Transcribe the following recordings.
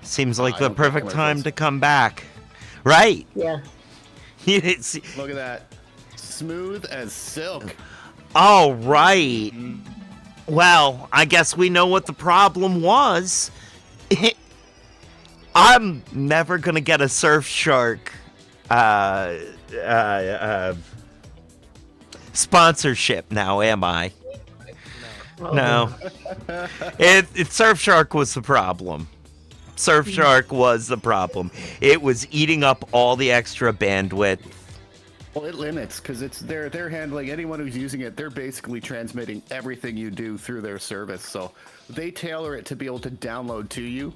Seems like I the don't get perfect time commercials. to come back. Right. Yeah. It's, Look at that. Smooth as silk. all right. Well, I guess we know what the problem was. I'm never gonna get a Surfshark sponsorship now, am I? No. Surfshark was the problem. Surfshark was the problem. It was eating up all the extra bandwidth. Well, it limits because they're handling anyone who's using it. They're basically transmitting everything you do through their service. So they tailor it to be able to download to you.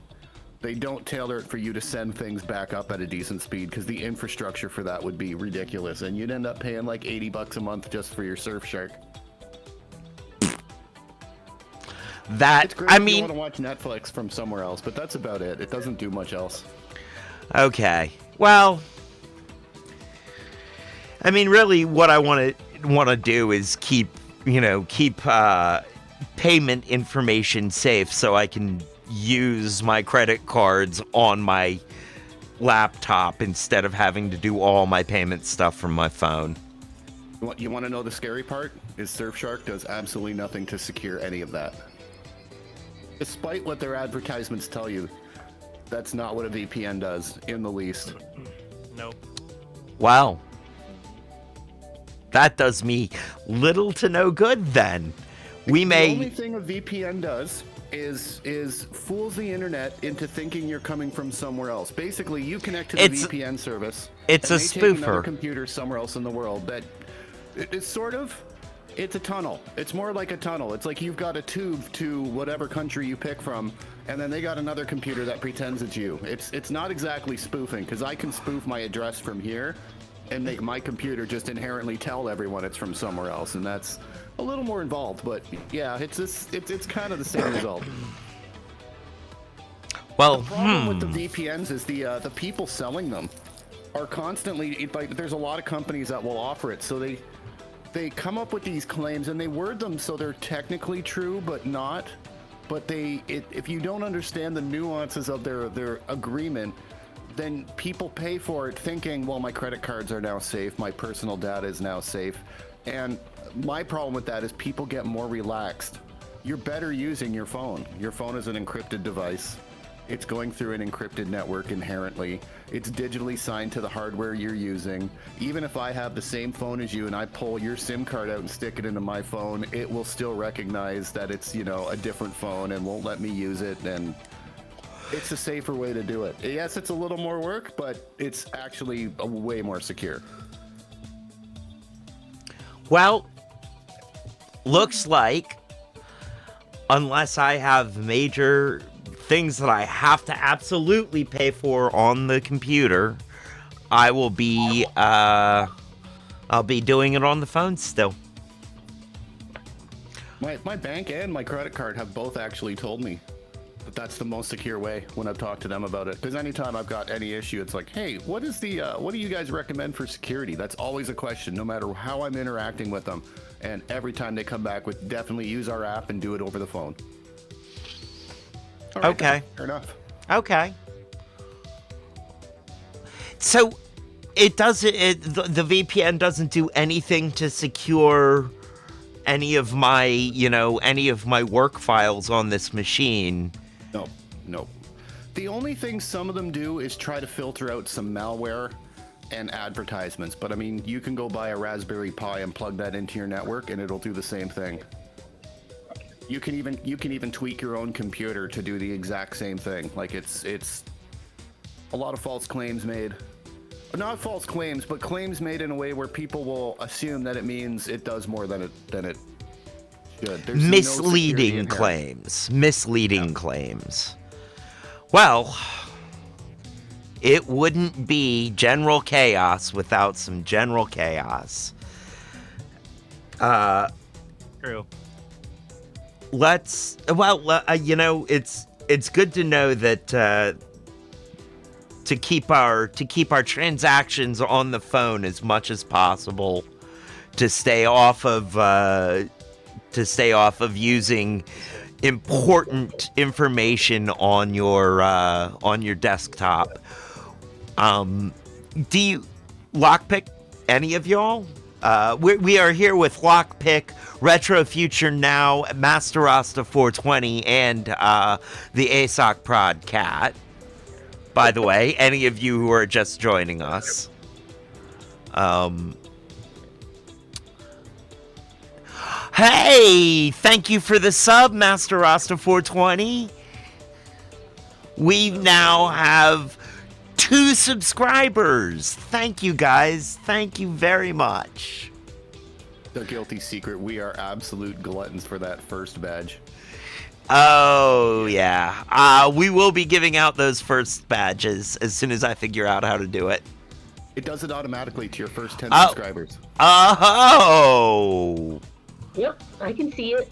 They don't tailor it for you to send things back up at a decent speed because the infrastructure for that would be ridiculous, and you'd end up paying like $80 a month just for your Surfshark. That It's great I if you mean, want to watch Netflix from somewhere else, but that's about it. It doesn't do much else. okay. Well, I mean, really, what I want to do is keep payment information safe, so I can use my credit cards on my laptop instead of having to do all my payment stuff from my phone. You want to know the scary part? Is Surfshark does absolutely nothing to secure any of that. Despite what their advertisements tell you, that's not what a VPN does in the least. Nope. Wow. That does me little to no good then. We The only may thing a VPN does is fools the internet into thinking you're coming from somewhere else. Basically, you connect to the It's- VPN service. it's and a they take another spoofer. computer somewhere else in the world. That it's sort of. It's a tunnel. It's more like a tunnel. It's like you've got a tube to whatever country you pick from, and then they got another computer that pretends it's you. It's not exactly spoofing, because I can spoof my address from here and make my computer just inherently tell everyone it's from somewhere else, and that's a little more involved. But yeah, it's kind of the same result. well, The problem with the VPNs is the people selling them are constantly like. There's a lot of companies that will offer it, so they come up with these claims and they word them so they're technically true but not. But if you don't understand the nuances of their agreement, then people pay for it thinking, well, my credit cards are now safe, my personal data is now safe. And my problem with that is people get more relaxed. You're better using your phone. Your phone is an encrypted device. It's going through an encrypted network inherently. It's digitally signed to the hardware you're using. Even if I have the same phone as you and I pull your SIM card out and stick it into my phone, it will still recognize that it's, a different phone and won't let me use it. And it's a safer way to do it. Yes, it's a little more work, but it's actually a way more secure. well, looks like unless I have major things that I have to absolutely pay for on the computer, I will be I'll be doing it on the phone still. My bank and my credit card have both actually told me that that's the most secure way when I've talked to them about it. Because anytime I've got any issue, it's like, hey, what do you guys recommend for security? That's always a question, no matter how I'm interacting with them. And every time they come back with, definitely use our app and do it over the phone. All right, Okay. fair enough. Okay. So the VPN doesn't do anything to secure any of my work files on this machine. No. The only thing some of them do is try to filter out some malware and advertisements. But I mean, you can go buy a Raspberry Pi and plug that into your network and it'll do the same thing. You can even tweak your own computer to do the exact same thing. Like it's a lot of false claims made. Not false claims, but claims made in a way where people will assume that it means it does more than it should. There's no security Misleading inherent. claims. Well, it wouldn't be general chaos without some general chaos. True. It's good to know that to keep our transactions on the phone as much as possible, to stay off of using important information on your desktop. Do you Lokpique, any of y'all? We are here with Lokpique, Retro Future Now, Master Rasta 420, and the ASOC Prod Cat. By the way, any of you who are just joining us. Hey, thank you for the sub, Master Rasta 420. We now have 2 subscribers. Thank you, guys. Thank you very much. The guilty secret, we are absolute gluttons for that first badge. Oh, yeah. We will be giving out those first badges as soon as I figure out how to do it. It does it automatically to your first 10 subscribers. Oh! Yep, I can see it.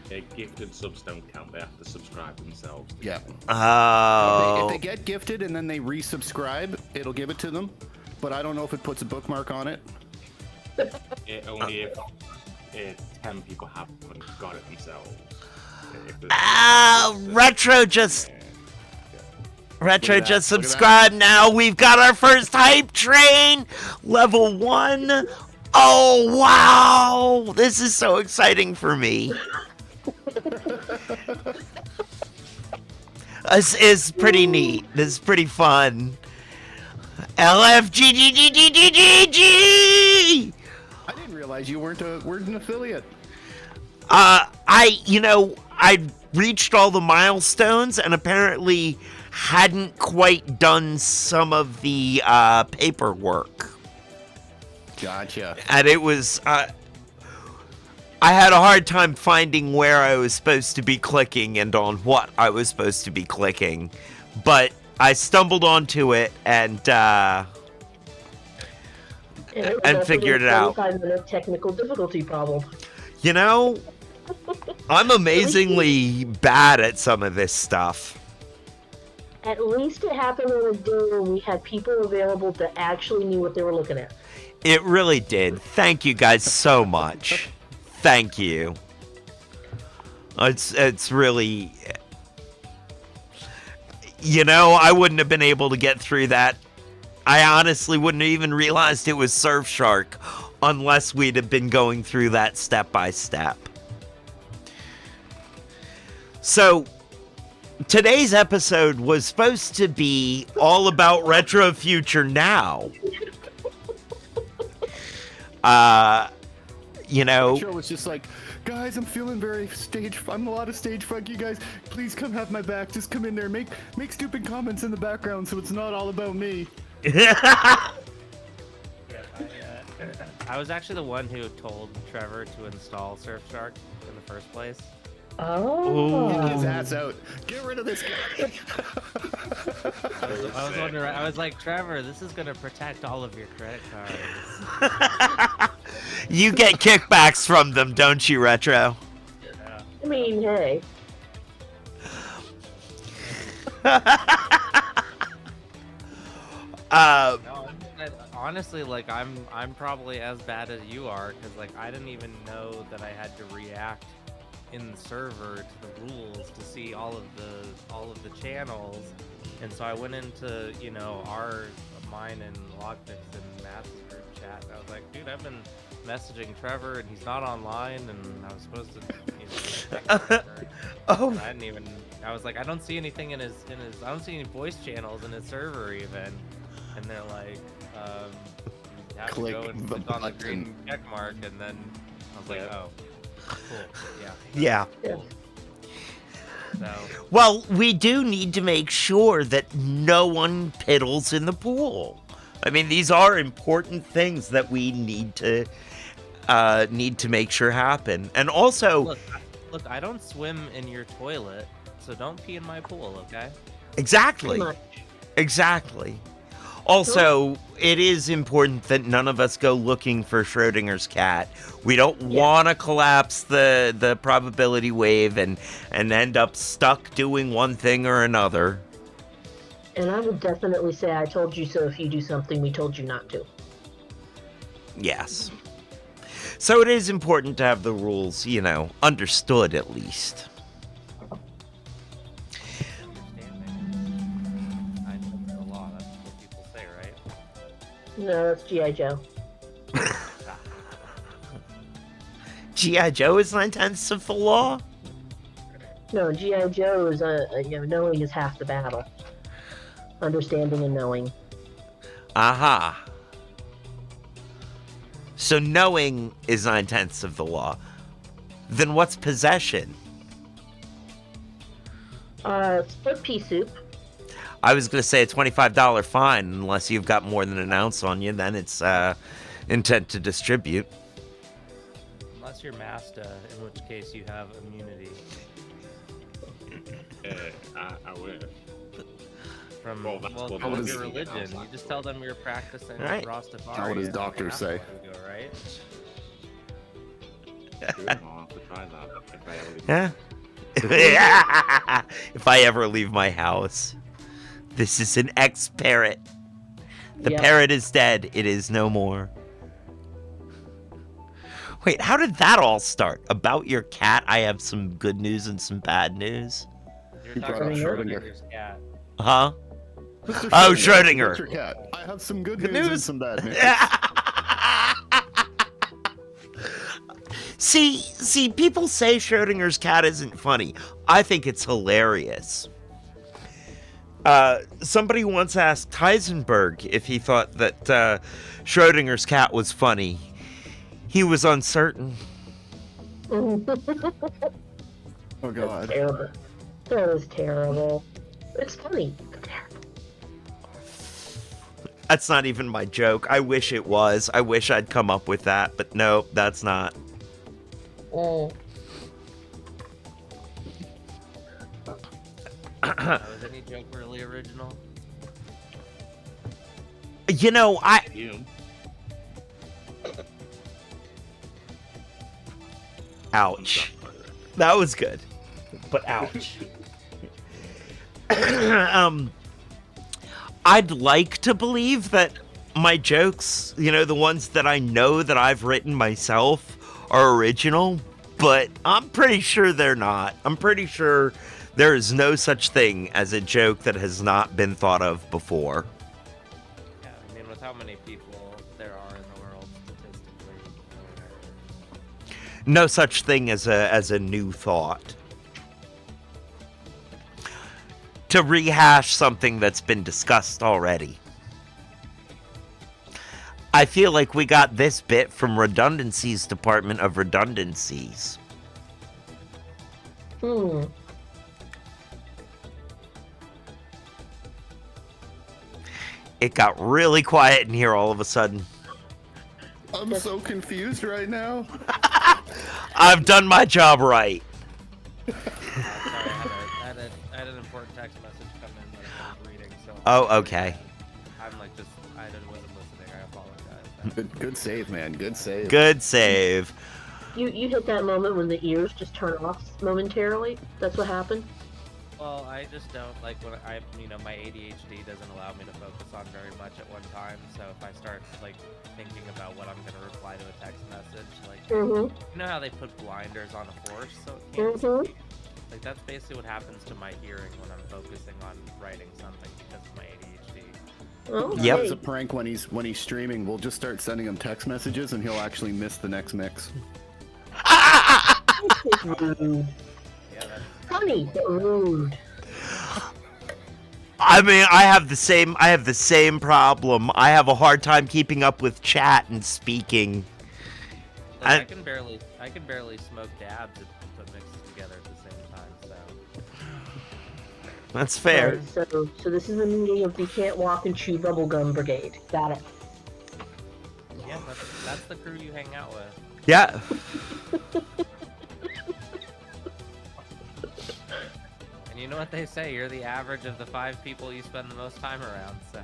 Yeah, gifted subs don't count. They have to subscribe themselves. Yeah. Oh. If they get gifted and then they resubscribe, it'll give it to them. But I don't know if it puts a bookmark on it. Only if 10 people haven't got it themselves. Retro just Look at that. subscribed now. We've got our first hype train, level 1. Oh, wow. This is so exciting for me. This is pretty neat. This is pretty fun. LFGGGGGG! I didn't realize you weren't an affiliate. I reached all the milestones and apparently hadn't quite done some of the paperwork. Gotcha. And it was, I had a hard time finding where I was supposed to be clicking and on what I was supposed to be clicking. But I stumbled onto it and figured it out. 5-minute technical difficulty problem. You know, I'm amazingly bad at some of this stuff. At least it happened on a day where we had people available that actually knew what they were looking at. It really did. Thank you guys so much. Thank you. It's really... You know, I wouldn't have been able to get through that. I honestly wouldn't have even realized it was Surfshark unless we'd have been going through that step by step. So, today's episode was supposed to be all about Retro Future Now. You know, Joe was just like, guys, I'm feeling very I'm a lot of stage fright. You guys, please come have my back. Just come in there, make stupid comments in the background, so it's not all about me. I was actually the one who told Trevor to install Surfshark in the first place. Oh. Get his ass out. Get rid of this guy. I was wondering. I was like, Trevor, this is gonna protect all of your credit cards. you get kickbacks from them, don't you, Retro? Yeah. I mean, hey. No, honestly, like I'm probably as bad as you are, because like I didn't even know that I had to react in the server to the rules to see all of the channels, and so I went into mine and Lokpique's and Matt's group chat, and I was like, dude, I've been messaging Trevor and he's not online, and I was supposed to Oh. I was like, I don't see anything in his I don't see any voice channels in his server even, and they're like, you have Click to go and the click on the button. green check mark, and then I was like, oh, cool, Yeah. So, Well, we do need to make sure that no one piddles in the pool. I mean, these are important things that we need to make sure happen. And also, look, I don't swim in your toilet, so don't pee in my pool, okay? exactly. Pretty much. Exactly. Also, it is important that none of us go looking for Schrodinger's cat. We don't want to collapse the probability wave and end up stuck doing one thing or another. And I would definitely say I told you so if you do something we told you not to. Yes. So it is important to have the rules, understood at least. Understanding. I know the law. That's what people say, right? No, that's G.I. Joe. G.I. Joe is 9/10 of the law? No, G.I. Joe is, knowing is half the battle. Understanding and knowing. Aha. So knowing is 9/10 of the law. Then what's possession? Split pea soup. I was going to say a $25 fine unless you've got more than an ounce on you. Then it's intent to distribute. Unless you're Masta, in which case you have immunity I would. from Well, that's what from it your is. religion. You just tell them you're practicing Right. Rastafari. How would his and doctors you say? have to go, right? Good, I'll have to try that if I ever leave. Yeah. If I ever leave my house. This is an ex-parrot. The Yep. parrot is dead. It is no more. Wait, how did that all start? About your cat, I have some good news and some bad news. You're You talking brought up about Schrodinger. Schrodinger's cat. Huh? Mr. Oh, That's Schrodinger. your cat. I have some good Good news and news. some bad news. See, people say Schrodinger's cat isn't funny. I think it's hilarious. Somebody once asked Heisenberg if he thought that Schrodinger's cat was funny. He was uncertain. Oh God. Terrible. That was terrible. It's funny. But terrible. That's not even my joke. I wish it was. I wish I'd come up with that, but no, that's not. Mm. Was any joke really original? You. Ouch. That was good. But ouch. I'd like to believe that my jokes, the ones that I know that I've written myself, are original, but I'm pretty sure they're not. I'm pretty sure there is no such thing as a joke that has not been thought of before. Yeah, I mean, with how many people there are in the world statistically. No such thing as a new thought. To rehash something that's been discussed already. I feel like we got this bit from Redundancy's Department of Redundancies. Hmm. It got really quiet in here all of a sudden. I'm so confused right now. I've done my job right. Sorry, I had an important text message come in that I was reading, so. Oh, okay. I'm like I wasn't listening. I apologize. Good save, man. Good save. Good save. You hit that moment when the ears just turn off momentarily. That's what happened. Well, I just don't like when my ADHD doesn't allow me to focus on very much at one time. So if I start like thinking about what I'm gonna reply to a text message, like Mm-hmm. you know how they put blinders on a horse so it can't Mhm. see? Like that's basically what happens to my hearing when I'm focusing on writing something because of my ADHD. Oh, Yep. As a prank, when he's streaming, we'll just start sending him text messages, and he'll actually miss the next mix. It's rude. Yeah, that's Funny, but rude. I mean, I have the same problem. I have a hard time keeping up with chat and speaking. like, I- I can barely smoke dabs and put mixes together at the same time. So That's fair. Right, so this is a meeting of the Can't Walk and Chew Bubblegum Brigade. Got it. yeah, that's the crew you hang out with. Yeah. And you know what they say, you're the average of the 5 people you spend the most time around, so.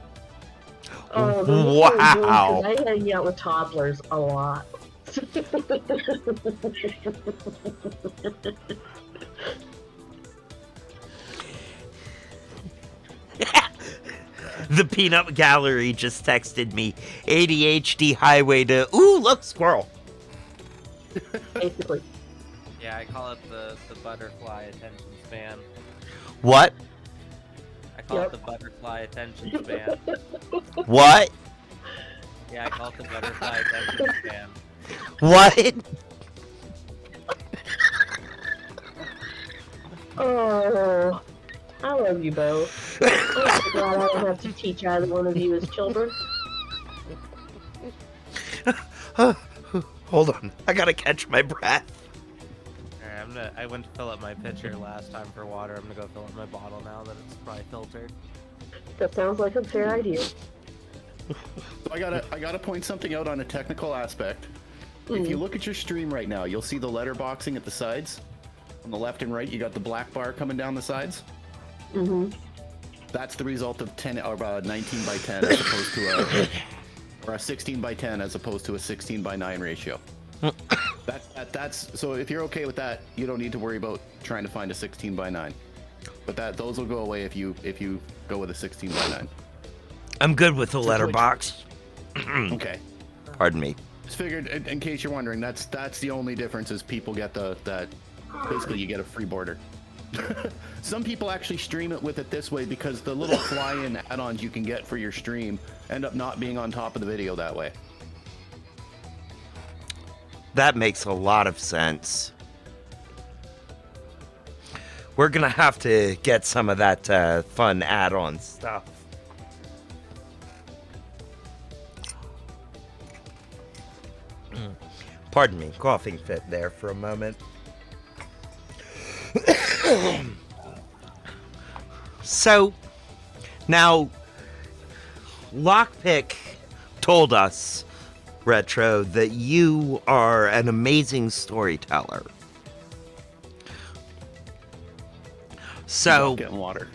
Oh, this is so good, 'cause Wow. I hang out with toddlers a lot. The Peanut Gallery just texted me ADHD highway to, ooh, look, squirrel. basically. Yeah, I call it the butterfly attention span. What? I call Yep. it the butterfly attention span. What? Yeah, I call it the butterfly attention span. What? Oh, I love you both. I'm so glad I don't have to teach either one of you as children. Hold on. I gotta catch my breath. Alright, I went to fill up my pitcher last time for water. I'm gonna go fill up my bottle now that it's probably filtered. That sounds like a fair idea. I gotta point something out on a technical aspect. If you look at your stream right now, you'll see the letterboxing at the sides. On the left and right, you got the black bar coming down the sides. Mm-hmm. That's the result of 10 or 19 by 10 as opposed to a 16 by 10 as opposed to a 16 by 9 ratio. That's so if you're okay with that, you don't need to worry about trying to find a 16 by 9. But those will go away if you go with a 16 by 9. I'm good with the letterbox. Okay. Pardon me. Just figured, in case you're wondering, that's the only difference is people get that basically you get a free border. Some people actually stream it with it this way because the little fly-in add-ons you can get for your stream end up not being on top of the video that way. That makes a lot of sense. We're gonna have to get some of that fun add-on stuff. Pardon me, coughing fit there for a moment. So, now, Lokpique told us, Retro, that you are an amazing storyteller. So, Getting water.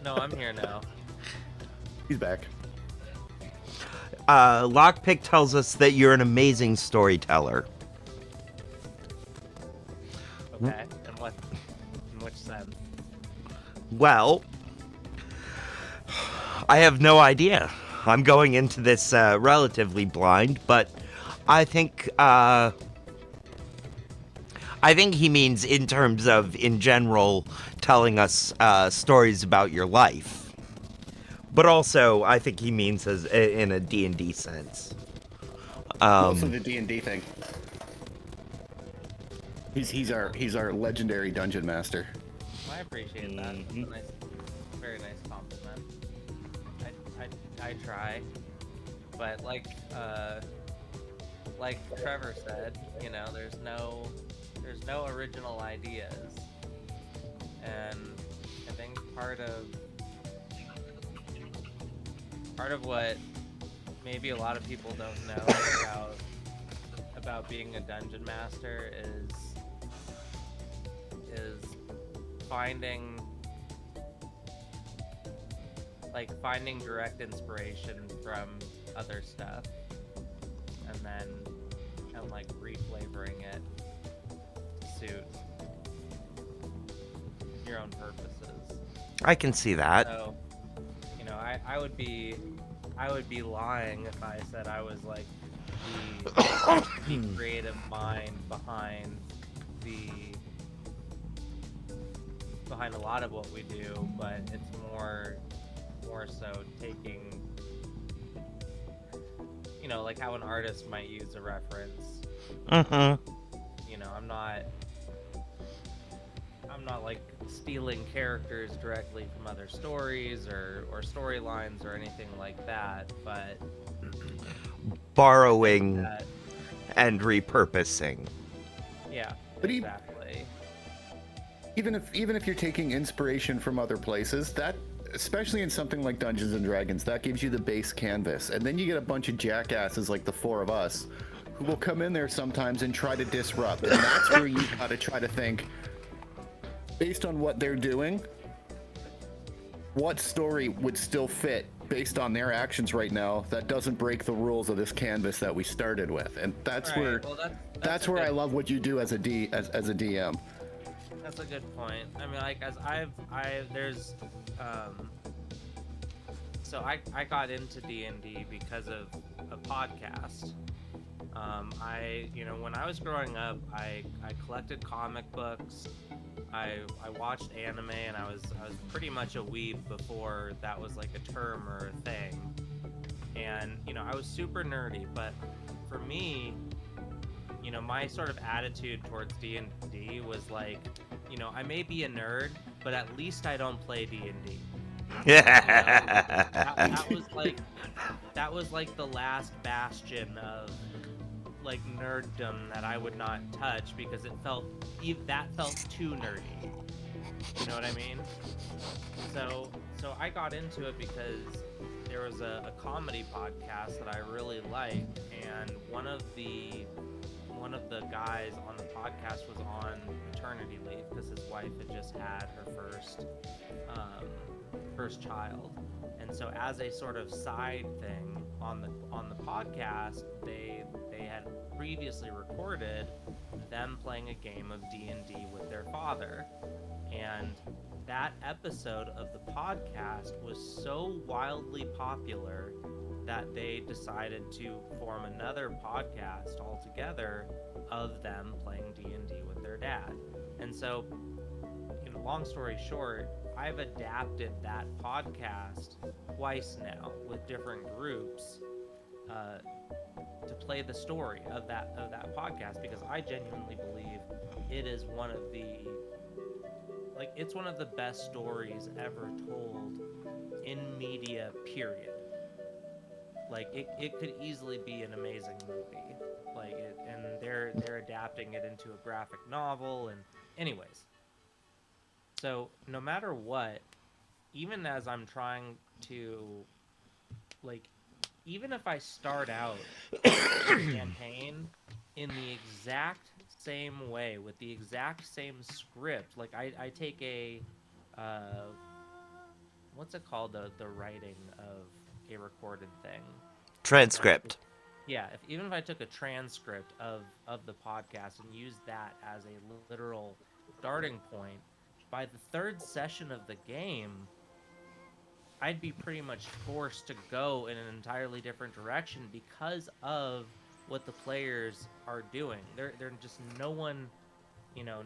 No, I'm here now. He's back. Lokpique tells us that you're an amazing storyteller. Okay, in which sense? Well, I have no idea. I'm going into this relatively blind, but I think he means in terms of, in general, telling us stories about your life. But also, I think he means as in a D&D sense. Also the D&D thing. He's our legendary dungeon master. I appreciate that. It's a very nice compliment. I try, but like Trevor said, you know, there's no original ideas, and I think part of what maybe a lot of people don't know about being a dungeon master is finding direct inspiration from other stuff and like reflavoring it to suit your own purposes. I can see that. So, you know, I would be lying if I said I was like the creative mind behind a lot of what we do, but it's more so taking, you know, like how an artist might use a reference. You know, I'm not like stealing characters directly from other stories or storylines or anything like that, but Borrowing that, and repurposing. yeah, But exactly. Even if you're taking inspiration from other places, that, especially in something like Dungeons and Dragons, that gives you the base canvas, and then you get a bunch of jackasses like the four of us who will come in there sometimes and try to disrupt, and that's where you gotta try to think, based on what they're doing, what story would still fit based on their actions right now that doesn't break the rules of this canvas that we started with, and that's Right, where well, that's where I love what you do as a DM. That's a good point. I mean, like, as there's, so I got into D&D because of a podcast. When I was growing up, I collected comic books. I watched anime, and I was pretty much a weeb before that was like a term or a thing. And I was super nerdy, but for me, my sort of attitude towards D&D was like, I may be a nerd, but at least I don't play D&D. That was like the last bastion of like nerddom that I would not touch because that felt too nerdy. You know what I mean? So I got into it because there was a comedy podcast that I really liked, and one of the guys on the podcast was on maternity leave because his wife had just had her first child. And so as a sort of side thing on the podcast, they had previously recorded them playing a game of D&D with their father. And that episode of the podcast was so wildly popular that they decided to form another podcast altogether of them playing D&D with their dad. And so, long story short, I've adapted that podcast twice now with different groups to play the story of that podcast, because I genuinely believe it is one of the best stories ever told in media, period. Like it could easily be an amazing movie, and they're adapting it into a graphic novel. And anyways, so no matter what, even as I'm trying to, even if I start out the campaign in the exact same way with the exact same script, I take a what's it called, the writing of a recorded thing, Transcript. Even if I took a transcript of the podcast and used that as a literal starting point, by the third session of the game, I'd be pretty much forced to go in an entirely different direction because of what the players are doing. They're just no one,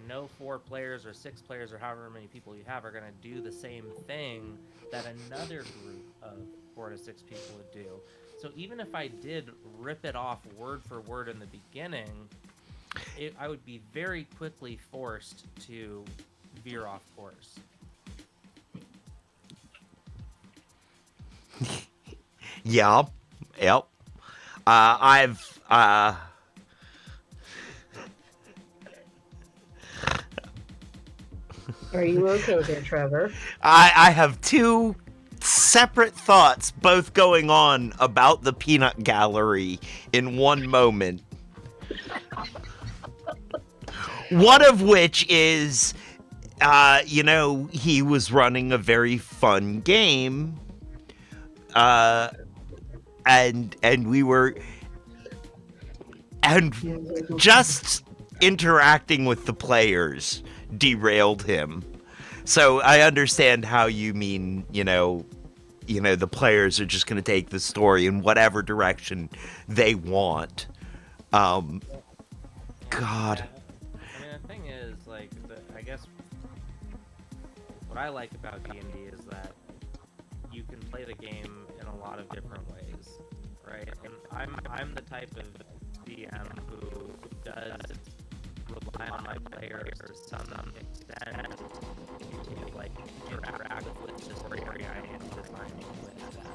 no 4 players or 6 players or however many people you have are going to do the same thing that another group of 4 to 6 people would do. So even if I did rip it off word for word in the beginning, I would be very quickly forced to veer off course. Yeah. Yep. I've Are you okay there, Trevor? I have 2 separate thoughts both going on about the peanut gallery in one moment. One of which is he was running a very fun game, and we were, and just interacting with the players derailed him. So I understand how you mean, the players are just going to take the story in whatever direction they want. God. I mean, the thing is, I guess what I like about D&D is that you can play the game in a lot of different ways, right? And I'm the type of DM who does rely on my players to some extent to interact with the story I am designing with them.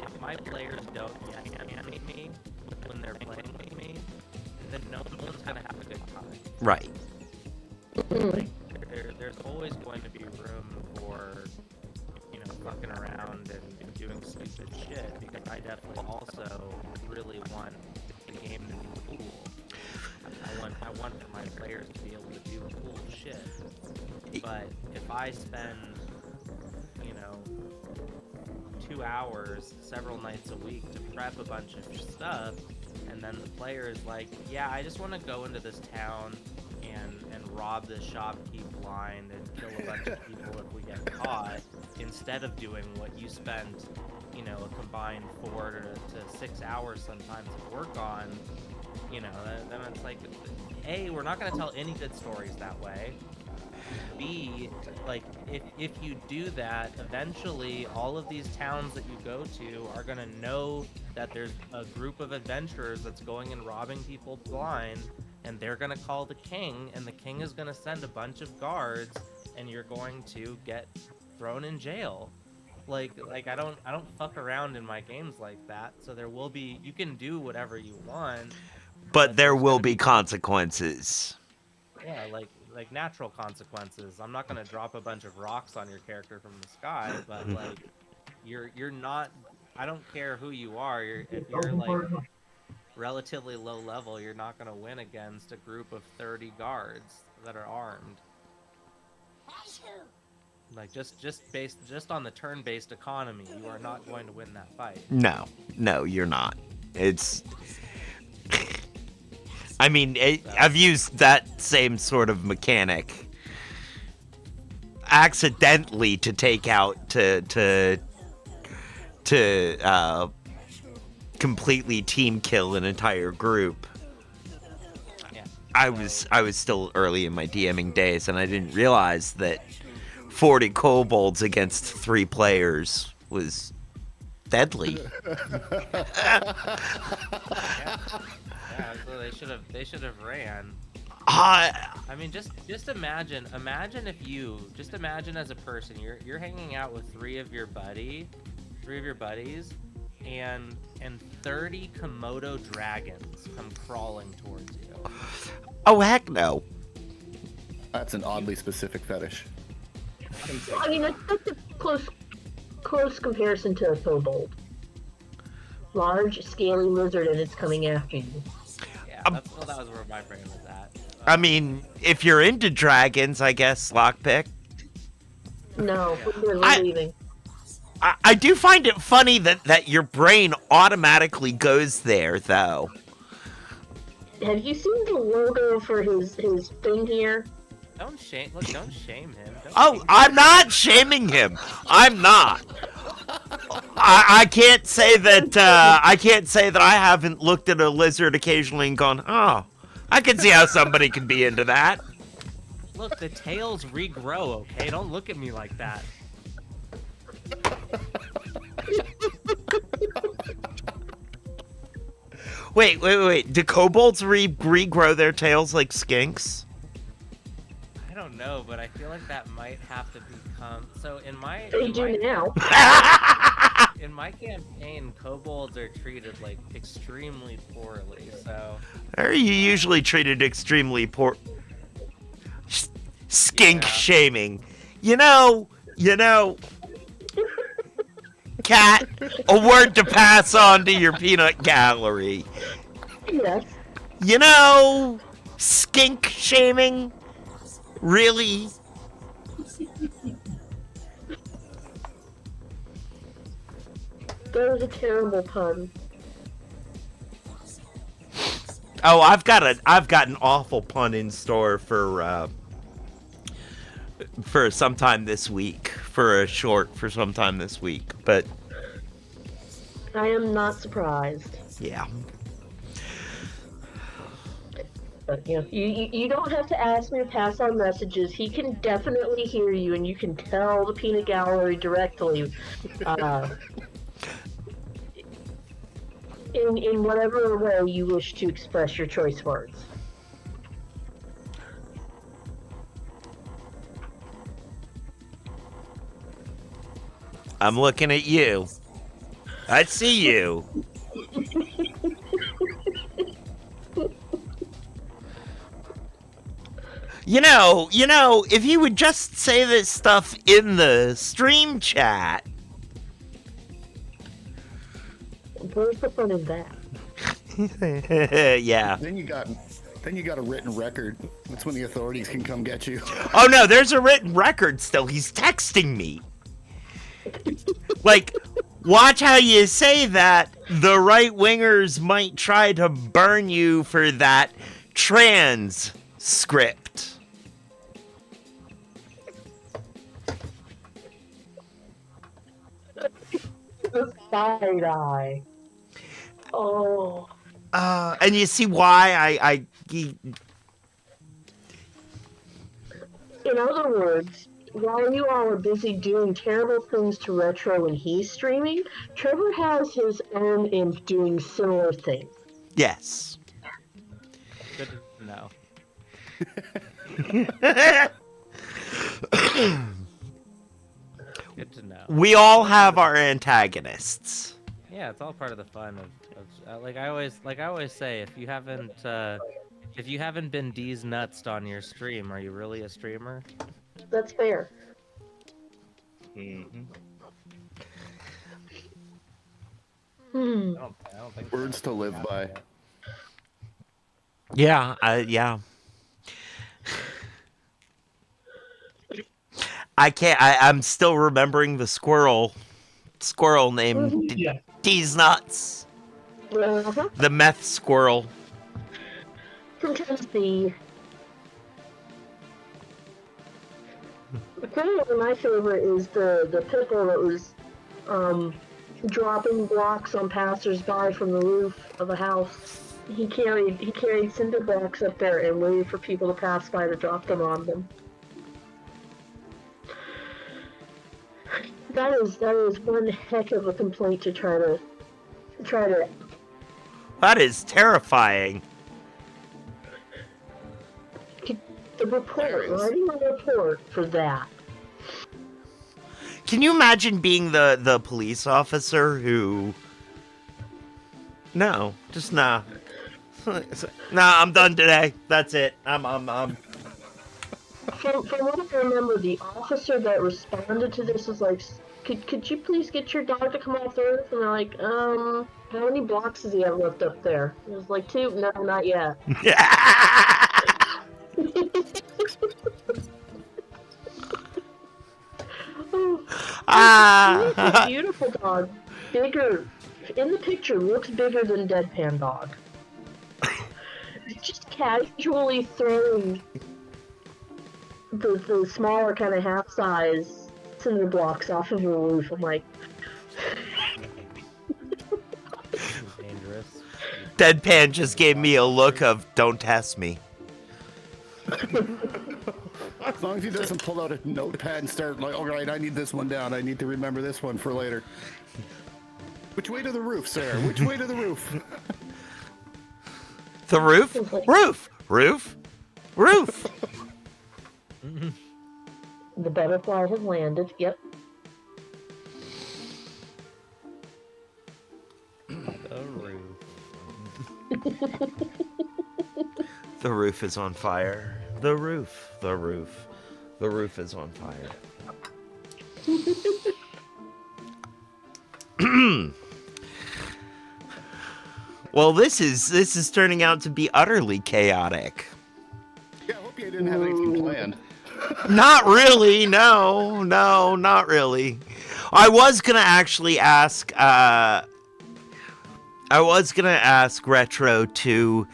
If my players don't animate me when they're playing with me, then no one's gonna have a good time. Right. There's always going to be room for fucking around and doing stupid shit, because I definitely also really want the game to be cool. I want my players to be able to do cool shit. But if I spend 2 hours several nights a week to prep a bunch of stuff, and then the player's like, yeah, I just want to go into this town and rob the shopkeep blind and kill a bunch of people if we get caught, instead of doing what you spent you know, a combined 4 to 6 hours sometimes of work on, you know, then it's like, A, we're not going to tell any good stories that way. B, like, if you do that, eventually all of these towns that you go to are going to know that there's a group of adventurers that's going and robbing people blind, and they're going to call the king, and the king is going to send a bunch of guards, and you're going to get thrown in jail. Like I don't fuck around in my games like that. So there will be, you can do whatever you want, But there there's will gonna be consequences. yeah, like natural consequences. I'm not gonna drop a bunch of rocks on your character from the sky, but like you're not. I don't care who you are. If you're like relatively low level, you're not gonna win against a group of 30 guards that are armed. Like just on the turn-based economy, you are not going to win that fight. No, you're not. It's. I mean, I've used that same sort of mechanic accidentally to take out to completely team kill an entire group. Yeah. I was still early in my DMing days, and I didn't realize that 40 kobolds against 3 players was deadly. Yeah, so they should have ran. I I mean, just imagine if you just imagine as a person, you're hanging out with 3 of your buddies, and 30 Komodo dragons come crawling towards you. Oh, heck no. That's an oddly specific fetish. I mean, that's a close comparison to a kobold. Large, scaly lizard, and it's coming after you. Yeah, that was where my brain was at. I mean, if you're into dragons, I guess Lokpique. No, we're leaving. I do find it funny that your brain automatically goes there, though. Have you seen the logo for his thing here? Don't shame him. Don't Oh, shame I'm not shaming him. I'm not. I can't say that I haven't looked at a lizard occasionally and gone, oh, I can see how somebody could be into that. Look, the tails regrow, okay? Don't look at me like that. Wait. Do kobolds regrow their tails like skinks? I don't know, but I feel like that might have to become so in my They do now. in my campaign, kobolds are treated like extremely poorly. So Are you usually treated extremely poor? Skink Yeah. shaming. You know. Cat, a word to pass on to your peanut gallery. Yes. You know, skink shaming? Really? That was a terrible pun. Oh, I've got an awful pun in store for sometime this week. For sometime this week. But I am not surprised. yeah. But you know, you don't have to ask me to pass on messages. He can definitely hear you, and you can tell the peanut gallery directly. In whatever way you wish to express your choice words. I'm looking at you. I see you. You know, if you would just say this stuff in the stream chat. Where's the fun in that? Yeah. Then you got a written record. That's when the authorities can come get you. Oh no, there's a written record still. He's texting me. Like, watch how you say that. The right-wingers might try to burn you for that transcript. the side eye. Oh. And you see why In other words, while you all are busy doing terrible things to Retro when he's streaming, Trevor has his own imp doing similar things. yes. Good to know. Good to know. We all have our antagonists. Yeah, it's all part of the fun of like I always say, if you haven't been D's nutsed on your stream, are you really a streamer? That's fair. Mm-hmm. Hmm. I don't think Words so. to live by. Yeah, yeah. I can't. I'm still remembering the squirrel named Yeah. D's Nuts. Uh-huh. The meth squirrel. From Tennessee. Probably my favorite is the pickle that was dropping blocks on passersby from the roof of a house. He carried cinder blocks up there and waited for people to pass by to drop them on them. That is one heck of a complaint to try to That is terrifying. the report, There is. writing a report for that. Can you imagine being the police officer who? No, just nah. Nah, I'm done today. That's it. I'm. From what I remember, the officer that responded to this was like, could you please get your dog to come off the roof? And they're like, how many blocks does he have left up there? It was like 2. No, not yet. It's a beautiful dog. Bigger. In the picture, looks bigger than Deadpan Dog. Just casually throwing the smaller kind of half size cinder blocks off of a roof. I'm like, Dangerous. Deadpan just gave me a look of "Don't test me." As long as he doesn't pull out a notepad and start like, all right, I need this one down. I need to remember this one for later. Which way to the roof, sir? Which way to the roof? The roof, roof, roof, roof. the butterfly has landed. Yep. The roof. The roof is on fire. The roof, the roof, the roof is on fire. Well, this is turning out to be utterly chaotic. Yeah, I hope you didn't have anything planned. Not really. No, not really. I was gonna actually ask. I was gonna ask Retro to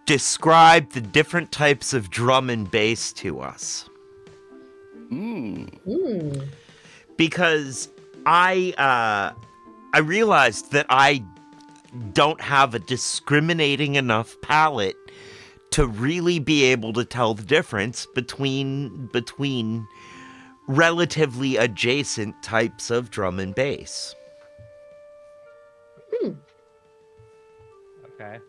describe the different types of drum and bass to us. Because I realized that I don't have a discriminating enough palette to really be able to tell the difference between relatively adjacent types of drum and bass. Okay.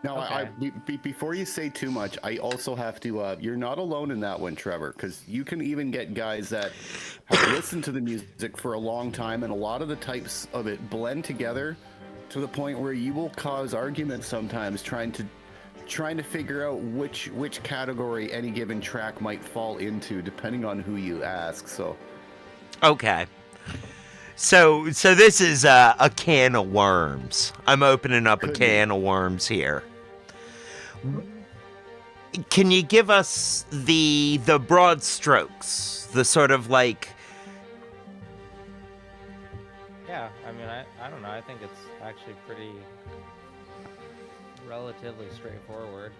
Now, Okay. before you say too much, I also have to. You're not alone in that one, Trevor, because you can even get guys that have listened to the music for a long time, and a lot of the types of it blend together to the point where you will cause arguments sometimes, trying to figure out which category any given track might fall into, depending on who you ask. So, Okay. So this is a can of worms. I'm opening up a can of worms here. Can you give us the broad strokes, the sort of like? Yeah, I mean, I don't know. I think it's actually pretty relatively straightforward.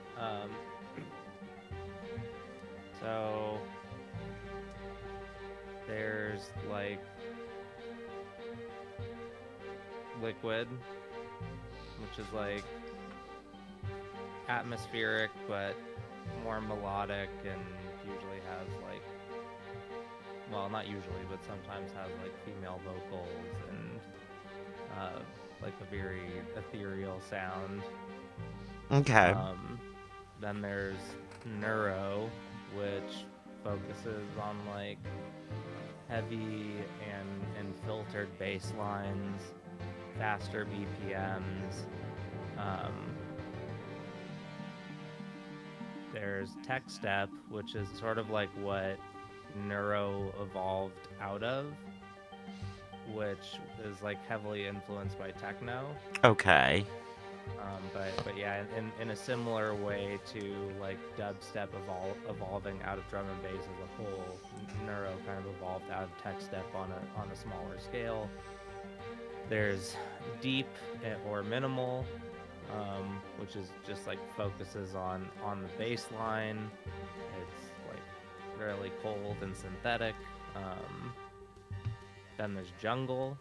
So there's like liquid, which is like atmospheric but more melodic and usually has like, well, not usually, but sometimes has like female vocals and like a very ethereal sound. Okay. Then there's neuro, which focuses on like heavy and filtered bass lines, faster BPMs. There's tech step, which is sort of like what neuro evolved out of, which is like heavily influenced by techno. Okay. But yeah, in a similar way to like dubstep evolving out of drum and bass as a whole, neuro kind of evolved out of tech step on a smaller scale. There's deep or minimal, which is just like focuses on the bass line. It's like fairly cold and synthetic. Then there's jungle,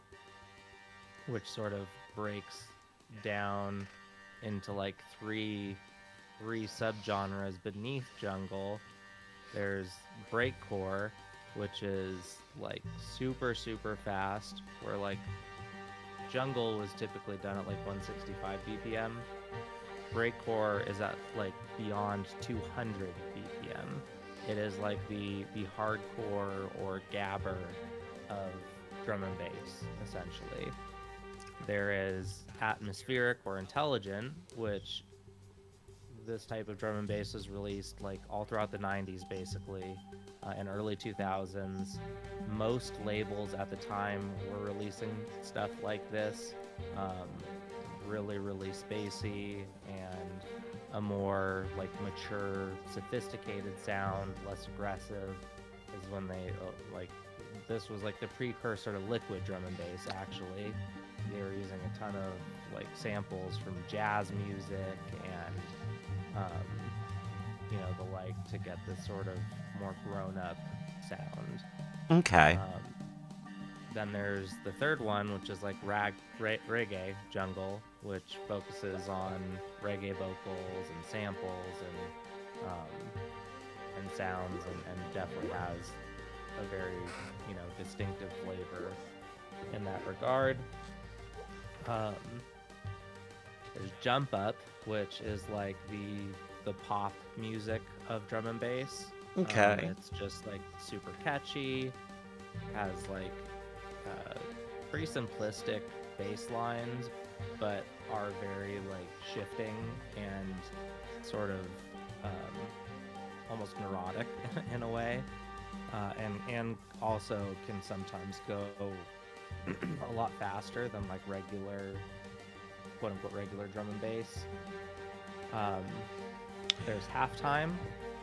which sort of breaks down into like three subgenres beneath jungle. There's breakcore, which is like super fast, where like jungle was typically done at like 165 BPM. Breakcore is at like beyond 200 BPM. It is like the hardcore or gabber of drum and bass, essentially. There is atmospheric or intelligent, which this type of drum and bass was released like all throughout the 90s, basically, and early 2000s. Most labels at the time were releasing stuff like this, really spacey and a more like mature, sophisticated sound, less aggressive. Is when they like this was like the precursor to liquid drum and bass. Actually, they were using a ton of like samples from jazz music and the like to get this sort of more grown-up sound. Okay. Then there's the third one, which is like reggae jungle, which focuses on reggae vocals and samples and sounds, and definitely has a very distinctive flavor in that regard. There's jump up, which is like the pop music of drum and bass. Okay. It's just like super catchy, has like pretty simplistic bass lines, but are very like shifting and sort of almost neurotic in a way, and also can sometimes go a lot faster than like regular, quote unquote, regular drum and bass. There's halftime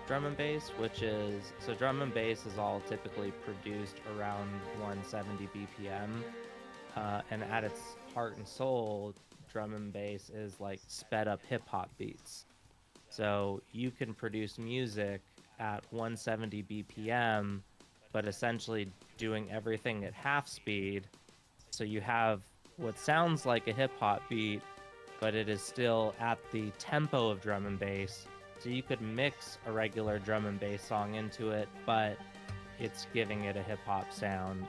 drum and bass, which is, so drum and bass is all typically produced around 170 BPM, and at its heart and soul, drum and bass is like sped up hip hop beats. So you can produce music at 170 BPM, but essentially doing everything at half speed. So you have what sounds like a hip hop beat, but it is still at the tempo of drum and bass. So you could mix a regular drum and bass song into it, but it's giving it a hip hop sound.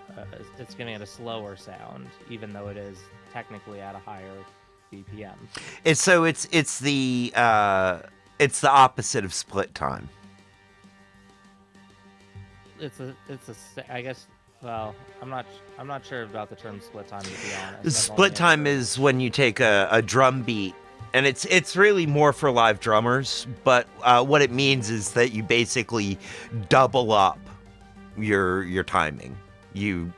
It's giving it a slower sound, even though it is technically at a higher BPM. It's the opposite of split time. I guess. Well, I'm not sure about the term split time, to be honest. Split time is when you take a drum beat, and it's really more for live drummers, but what it means is that you basically double up your timing. You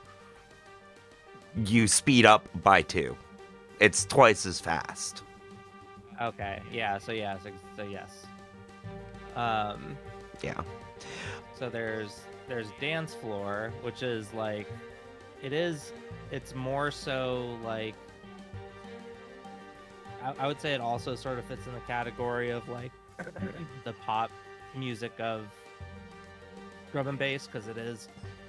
speed up by 2. It's twice as fast. Okay. Yeah. So yes. Yeah. So there's dance floor, which is like, it's more so like, I would say it also sort of fits in the category of like the pop music of drum and bass, because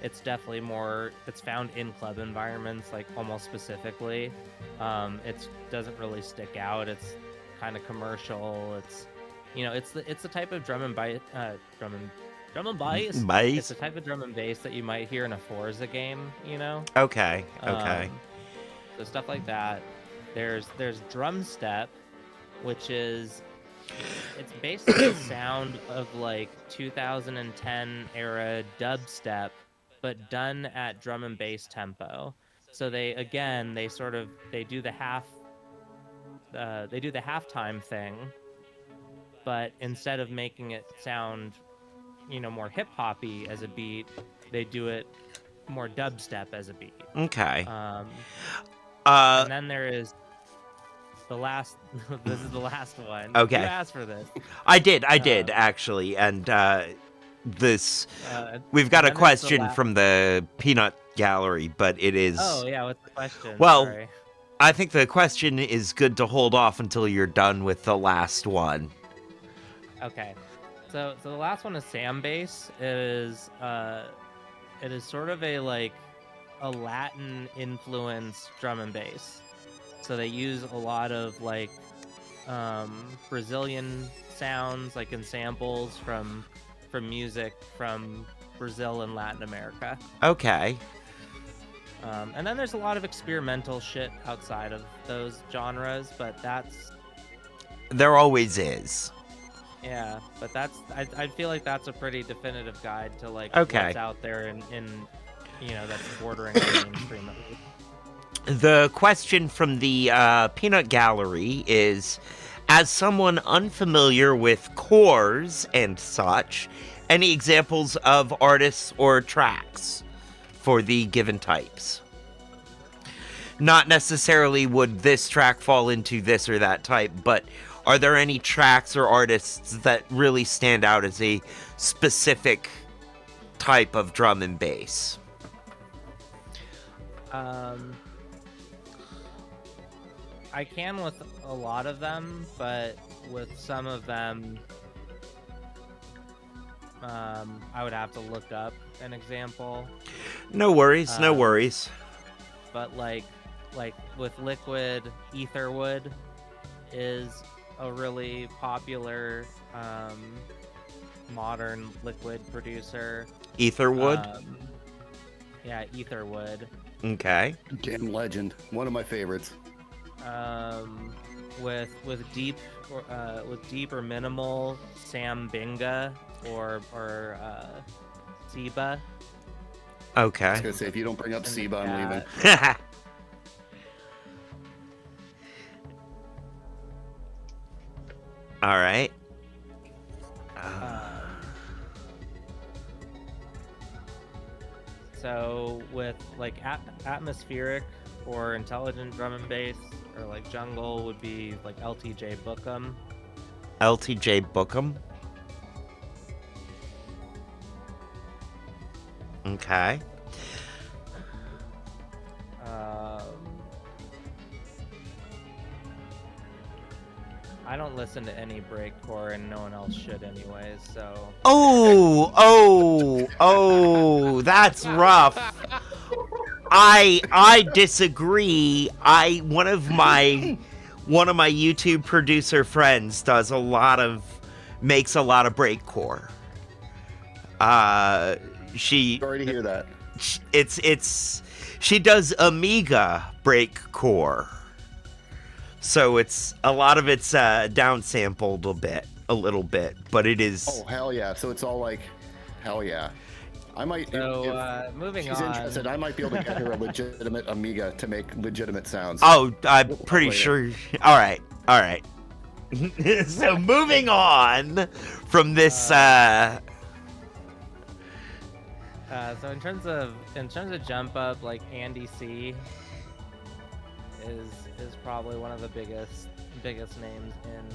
it's definitely more, it's found in club environments, like almost specifically. It doesn't really stick out. It's kind of commercial. It's, it's the type of drum and bass. It's the type of drum and bass that you might hear in a Forza game. Okay. So stuff like that. There's drum step, which is, it's basically the sound of like 2010 era dubstep, but done at drum and bass tempo. So they do the halftime thing, but instead of making it sound, more hip hoppy as a beat, they do it more dubstep as a beat. Okay. And then there is the last. This is the last one. Okay. You asked for this. I did actually, and this we've got a question from the peanut gallery, but it is. Oh yeah, what's the question? Well, Sorry. I think the question is good to hold off until you're done with the last one. Okay, so the last one is Sam bass. It is sort of a Latin influenced drum and bass. So they use a lot of Brazilian sounds, like in samples from music from Brazil and Latin America. Okay. And then there's a lot of experimental shit outside of those genres, but there always is. Yeah, but I feel like that's a pretty definitive guide to Okay. what's out there in that's bordering on mainstream. The question from the peanut gallery is, as someone unfamiliar with cores and such, any examples of artists or tracks for the given types? Not necessarily would this track fall into this or that type, but are there any tracks or artists that really stand out as a specific type of drum and bass? I can with a lot of them, but with some of them, I would have to look up an example. No worries, no worries. But like with Liquid, Etherwood is a really popular modern Liquid producer. Etherwood? Yeah, Etherwood. Okay. Damn legend. One of my favorites. With deep or minimal Sam Binga or Seba. Okay. I was gonna say, if you don't bring up Seba, I'm leaving. All right. So with atmospheric or intelligent drum and bass, or jungle, would be LTJ Bookham. LTJ Bookham. Okay. I don't listen to any breakcore, and no one else should anyways, so... Oh, that's rough. I disagree. One of my YouTube producer friends makes a lot of breakcore. Sorry to hear that. She does Amiga breakcore. So a lot of it's downsampled a little bit, but it is. Oh hell yeah! So it's all hell yeah. I might. So moving she's on. interested, I might be able to get her a legitimate Amiga to make legitimate sounds. Oh, I'm pretty sure. All right. So moving on from this. So in terms of jump up, Andy C is probably one of the biggest names in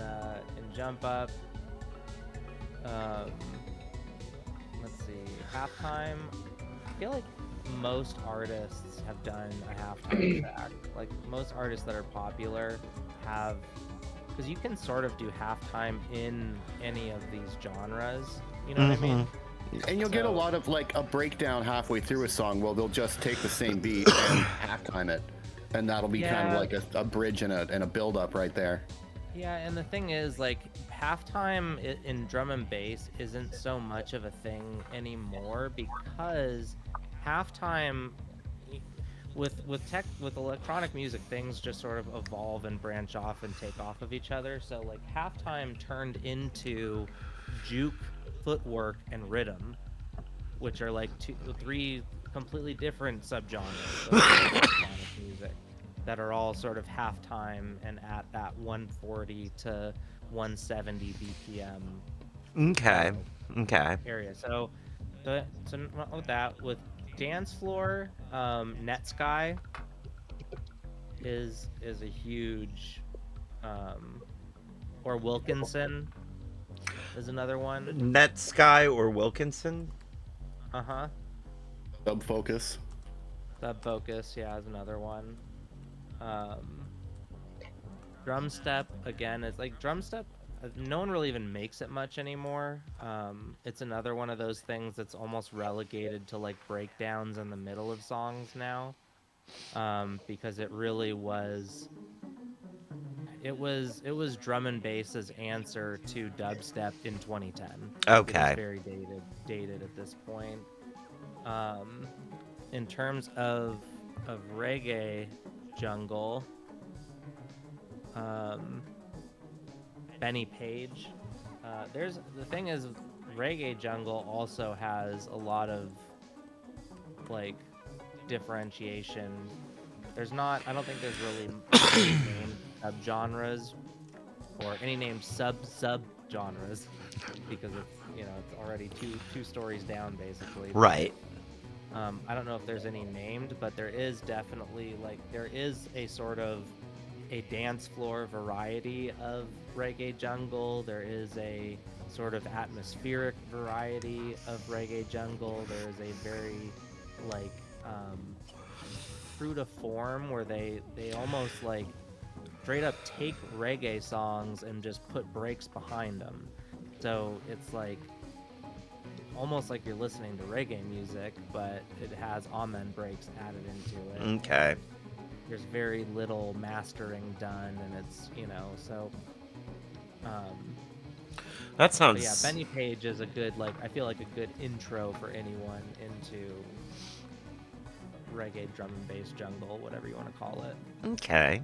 jump up. Let's see, halftime. I feel like most artists have done a halftime track. Most artists that are popular have because you can sort of do halftime in any of these genres. You know what I mean? And you'll get a So- lot of like a breakdown halfway through a song. Well, they'll just take the same beat and halftime it, and that'll be kind of Yeah. like a bridge and a build up right there. Yeah, and the thing is, like, halftime in drum and bass isn't so much of a thing anymore because halftime with electronic music, things just sort of evolve and branch off and take off of each other. So like halftime turned into juke, footwork, and rhythm, which are like three completely different subgenres of electronic music that are all sort of halftime and at that 140 to 170 BPM Okay. Okay. area. So with that, with dance floor, Netsky is a huge, or Wilkinson is another one. Netsky or Wilkinson? Uh-huh. Sub focus. Sub Focus, yeah, is another one. Drum step again is like drum step. No one really even makes it much anymore. It's another one of those things that's almost relegated to like breakdowns in the middle of songs now, because it really was. It was drum and bass's answer to dubstep in 2010. Okay. It's very dated at this point. In terms of reggae jungle, Benny Page. The thing is, reggae jungle also has a lot of like differentiation. I don't think there's really any named subgenres or any named sub-genres because it's already two stories down basically. Right. I don't know if there's any named, but there is definitely there is a sort of a dance floor variety of reggae jungle. There is a sort of atmospheric variety of reggae jungle. There is a very true to form where they almost like straight up take reggae songs and just put breaks behind them. So it's like almost like you're listening to reggae music, but it has amen breaks added into it. Okay. There's very little mastering done, and it's so. That sounds. But yeah, Benny Page is a good I feel like a good intro for anyone into reggae drum and bass jungle, whatever you want to call it. Okay.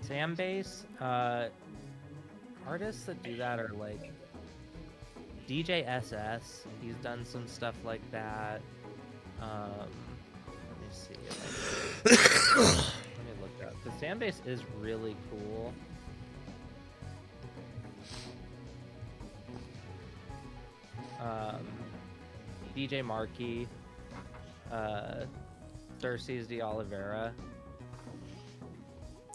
Sam bass, artists that do that are like DJ SS. He's done some stuff like that. Let me see. Let me look up. The Sam bass is really cool. DJ Markey, Cersei's de Oliveira.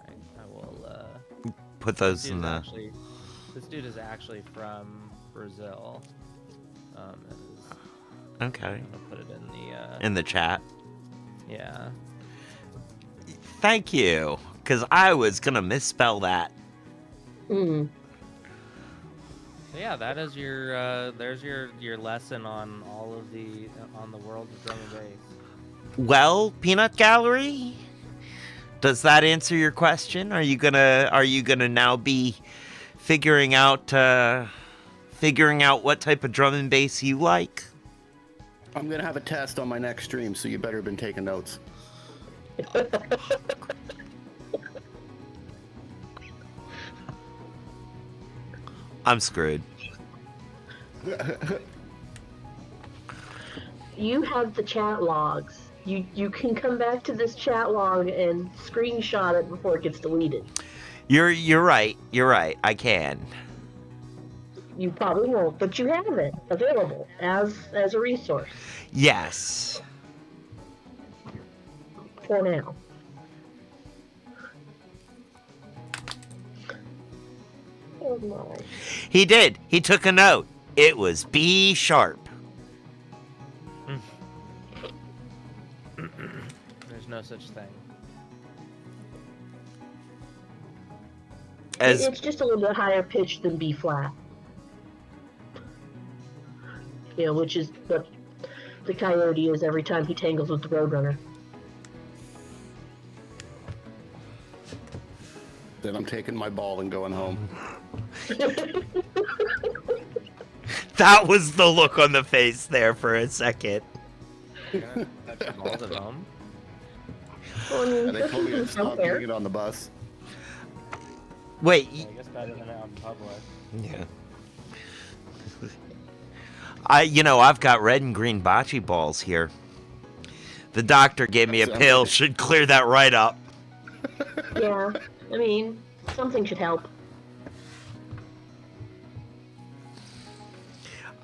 I will Put those in the. This dude is actually from Brazil. Okay. I'm gonna put it In the chat. yeah. Thank you, because I was gonna misspell that. Hmm. So yeah, that is your there's your lesson on all of on the world of drum and bass. Well, Peanut Gallery, does that answer your question? Are you gonna now be figuring out what type of drum and bass you like? I'm gonna have a test on my next stream, so you better have been taking notes. I'm screwed. You have the chat logs. You can come back to this chat log and screenshot it before it gets deleted. You're right. You're right. I can. You probably won't, but you have it available as a resource Yes. for now. Oh my. He did. He took a note. It was B sharp. There's no such thing. as It's just a little bit higher pitched than B flat. You know, which is what the coyote is every time he tangles with the Roadrunner. Then I'm taking my ball and going home. that was the look on the face there for a second. That's your balls at home. Well, I mean, And they told me to this is stop out there. getting it on the bus. Wait, I guess better than out in public. yeah. I've got red and green bocce balls here. The doctor gave me a Sounds pill, like it. should clear that right up. Yeah, I mean, something should help.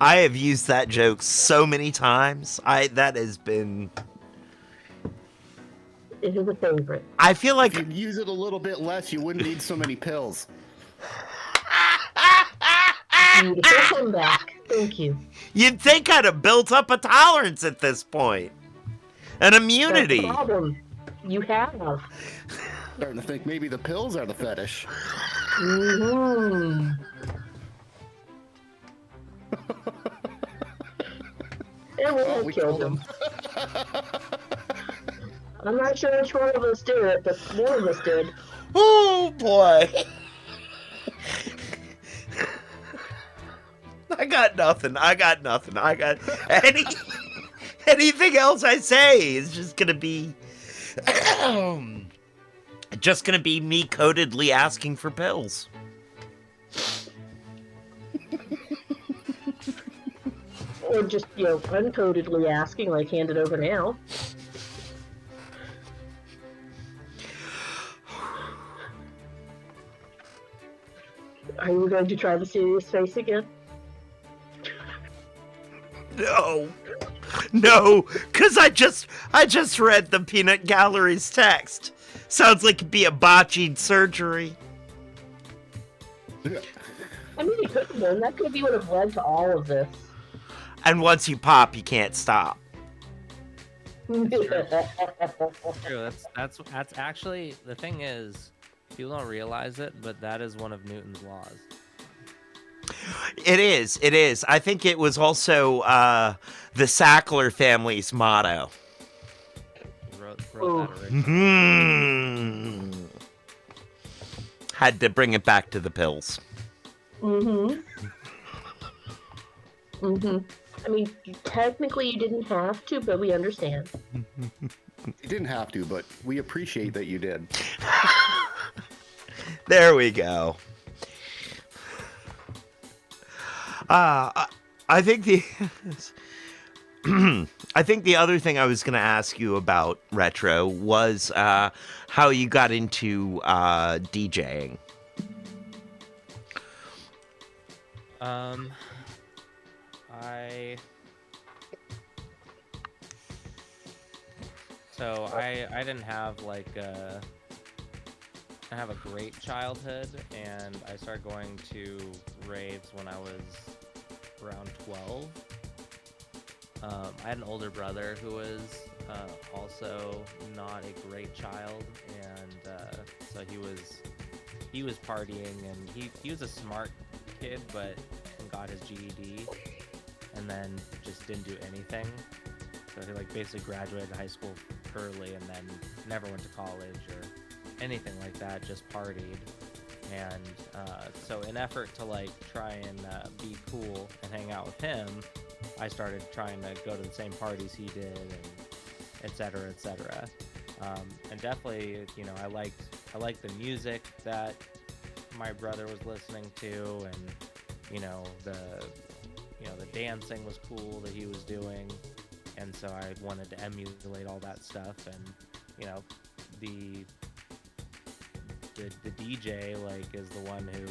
I have used that joke so many times. That has been. It is a favorite. I feel like If you'd use it a little bit less, you wouldn't need so many pills. Beautiful comeback. Thank you. you'd think I'd have built up a tolerance at this point, an That's the immunity. problem. You have. Starting to think maybe the pills are the fetish. Mm-hmm. And we have We killed told him. I'm not sure which one of us did it, but one of us did. Oh boy. I got nothing. Anything else I say is just gonna be me codedly asking for pills. Or just, uncodedly asking, like, hand it over now. Are you going to try the serious face again? No, because I just read the Peanut Gallery's text. Sounds like it'd be a botched surgery. I mean, it could have been. That could be what have led to all of this. And once you pop, you can't stop. True. That's actually the thing is, people don't realize it, but that is one of Newton's laws. It is. I think it was also the Sackler family's motto. He wrote that originally. Had to bring it back to the pills. Mm-hmm. I mean, technically you didn't have to, but we understand. You didn't have to, but we appreciate that you did. There we go. I think the other thing I was going to ask you about Retro was how you got into DJing. I didn't have I have a great childhood, and I started going to raves when I was around 12. I had an older brother who was also not a great child, and so he was partying, and he was a smart kid, but got his GED, and then just didn't do anything. So he basically graduated high school early, and then never went to college or anything like that, just partied. And so in effort to try and be cool and hang out with him, I started trying to go to the same parties he did, and et cetera, et cetera. And definitely, I liked the music that my brother was listening to, and the dancing was cool that he was doing, and so I wanted to emulate all that stuff. And the DJ is the one who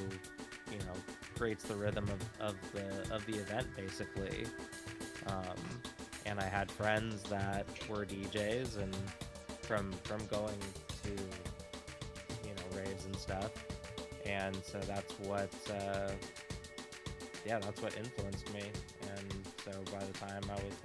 creates the rhythm of the event, basically. And I had friends that were DJs, and from going to raves and stuff, and so that's what influenced me. And so by the time I was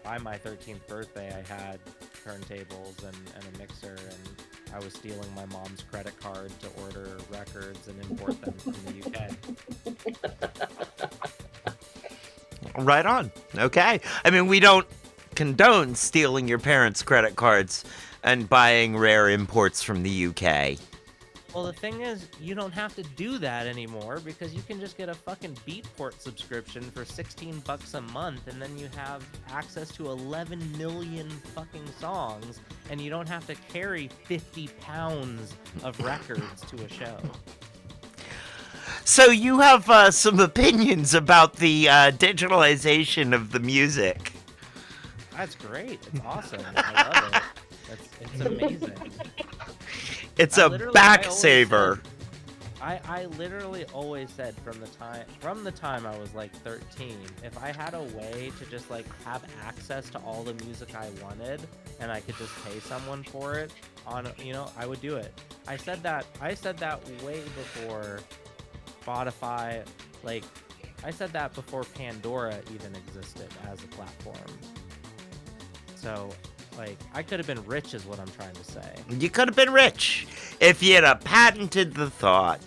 by my 13th birthday, I had turntables and a mixer, and I was stealing my mom's credit card to order records and import them from the UK. Right on. Okay. I mean, we don't condone stealing your parents' credit cards and buying rare imports from the UK. Well, the thing is, you don't have to do that anymore because you can just get a fucking Beatport subscription for $16 a month, and then you have access to 11 million fucking songs, and you don't have to carry 50 pounds of records to a show. So you have some opinions about the digitalization of the music. That's great. It's awesome. I love it. It's amazing. It's a back saver. I literally always said from the time I was like 13, if I had a way to just like have access to all the music I wanted and I could just pay someone for it I would do it. I said that way before Spotify, like I said that before Pandora even existed as a platform. So like, I could have been rich is what I'm trying to say. You could have been rich if you'd have patented the thought.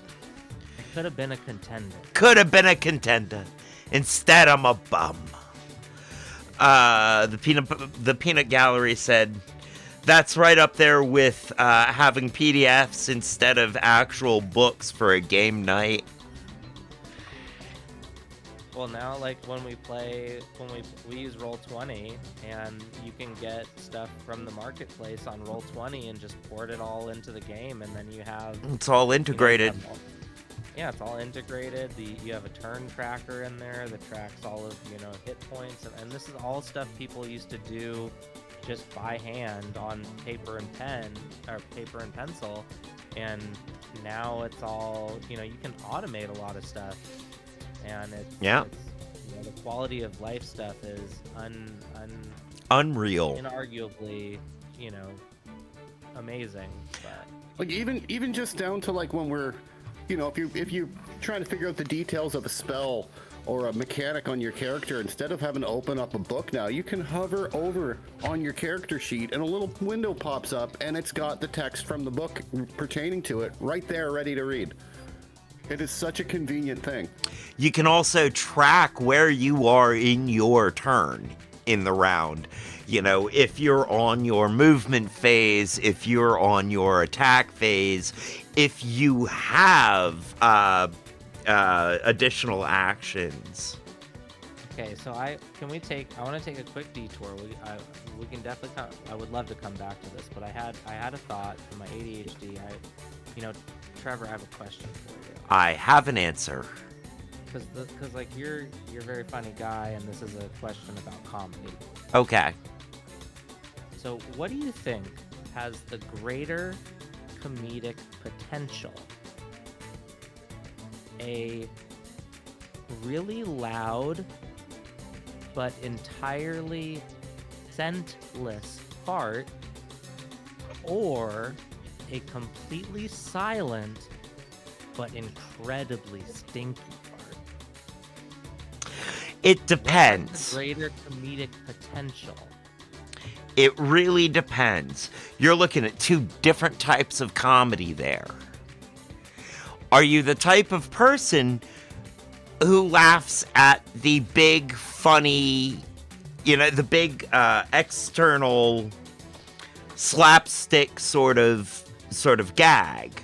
I could have been a contender. Could have been a contender. Instead, I'm a bum. The Peanut Gallery said, that's right up there with having PDFs instead of actual books for a game night. Well, now, like, when we use Roll20, and you can get stuff from the marketplace on Roll20 and just port it all into the game, and then you have... It's all integrated. Yeah, it's all integrated. You have a turn tracker in there that tracks all of, hit points, and this is all stuff people used to do just by hand on paper and pen, or paper and pencil, and now it's all, you can automate a lot of stuff. And it's the quality of life stuff is unreal, inarguably, amazing. But like even just down to like when we're, if you're trying to figure out the details of a spell or a mechanic on your character, instead of having to open up a book now, you can hover over on your character sheet and a little window pops up and it's got the text from the book pertaining to it right there, ready to read. It is such a convenient thing. You can also track where you are in your turn in the round. If you're on your movement phase, if you're on your attack phase, if you have additional actions. Okay, so I want to take a quick detour. We can definitely I would love to come back to this, but I had a thought for my ADHD. Trevor, I have a question for you. I have an answer. Because like you're a very funny guy, and this is a question about comedy. Okay. So what do you think has the greater comedic potential? A really loud but entirely scentless fart, or a completely silent but incredibly stinky fart? It depends. Greater comedic potential. It really depends. You're looking at two different types of comedy there. Are you the type of person who laughs at the big, funny, the big external slapstick sort of gag?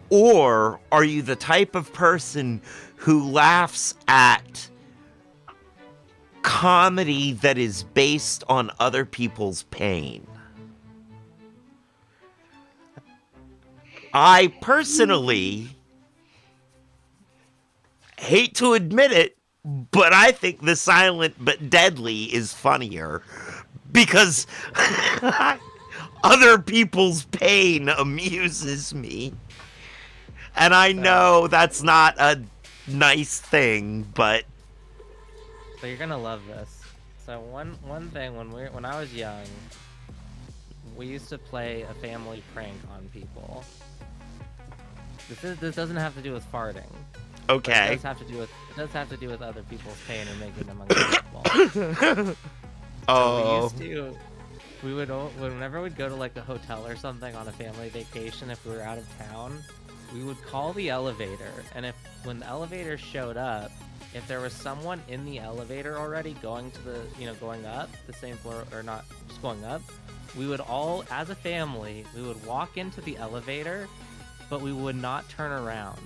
Or are you the type of person who laughs at comedy that is based on other people's pain? I personally hate to admit it, but I think the silent but deadly is funnier because other people's pain amuses me. And I know that's not a nice thing, but... So you're gonna love this. So one thing, when I was young, we used to play a family prank on people. This doesn't have to do with farting. Okay. It does have to do with other people's pain and making them uncomfortable. Oh. So whenever we'd go to like a hotel or something on a family vacation, if we were out of town, we would call the elevator, and when the elevator showed up, if there was someone in the elevator already going to going up the same floor, or not just going up, we would all, as a family, we would walk into the elevator, but we would not turn around.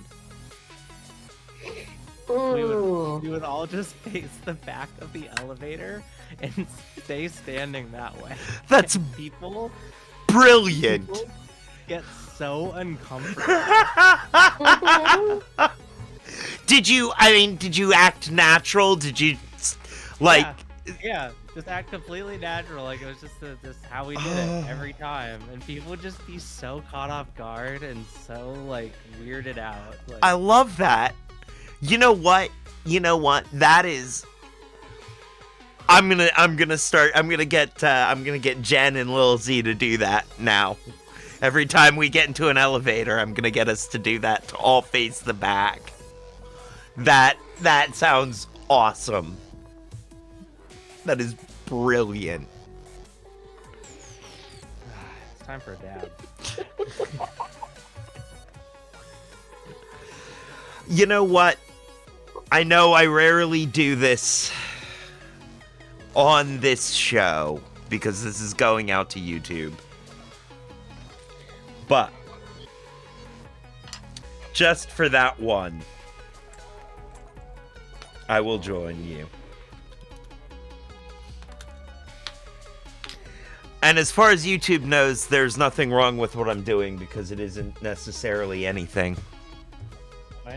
We would all just face the back of the elevator and stay standing that way. That's And people brilliant. get so uncomfortable. Did you act natural? Did you, like... Yeah, just act completely natural. Like, it was just how we did it every time. And people would just be so caught off guard and so, like, weirded out. Like, I love that. You know what? That is... I'm gonna get Jen and Lil Z to do that now. Every time we get into an elevator, I'm gonna get us to do that, to all face the back. That sounds awesome. That is brilliant. it's time for a dab. You know what? I know I rarely do this on this show because this is going out to YouTube. But just for that one, I will join you. And as far as YouTube knows, there's nothing wrong with what I'm doing because it isn't necessarily anything.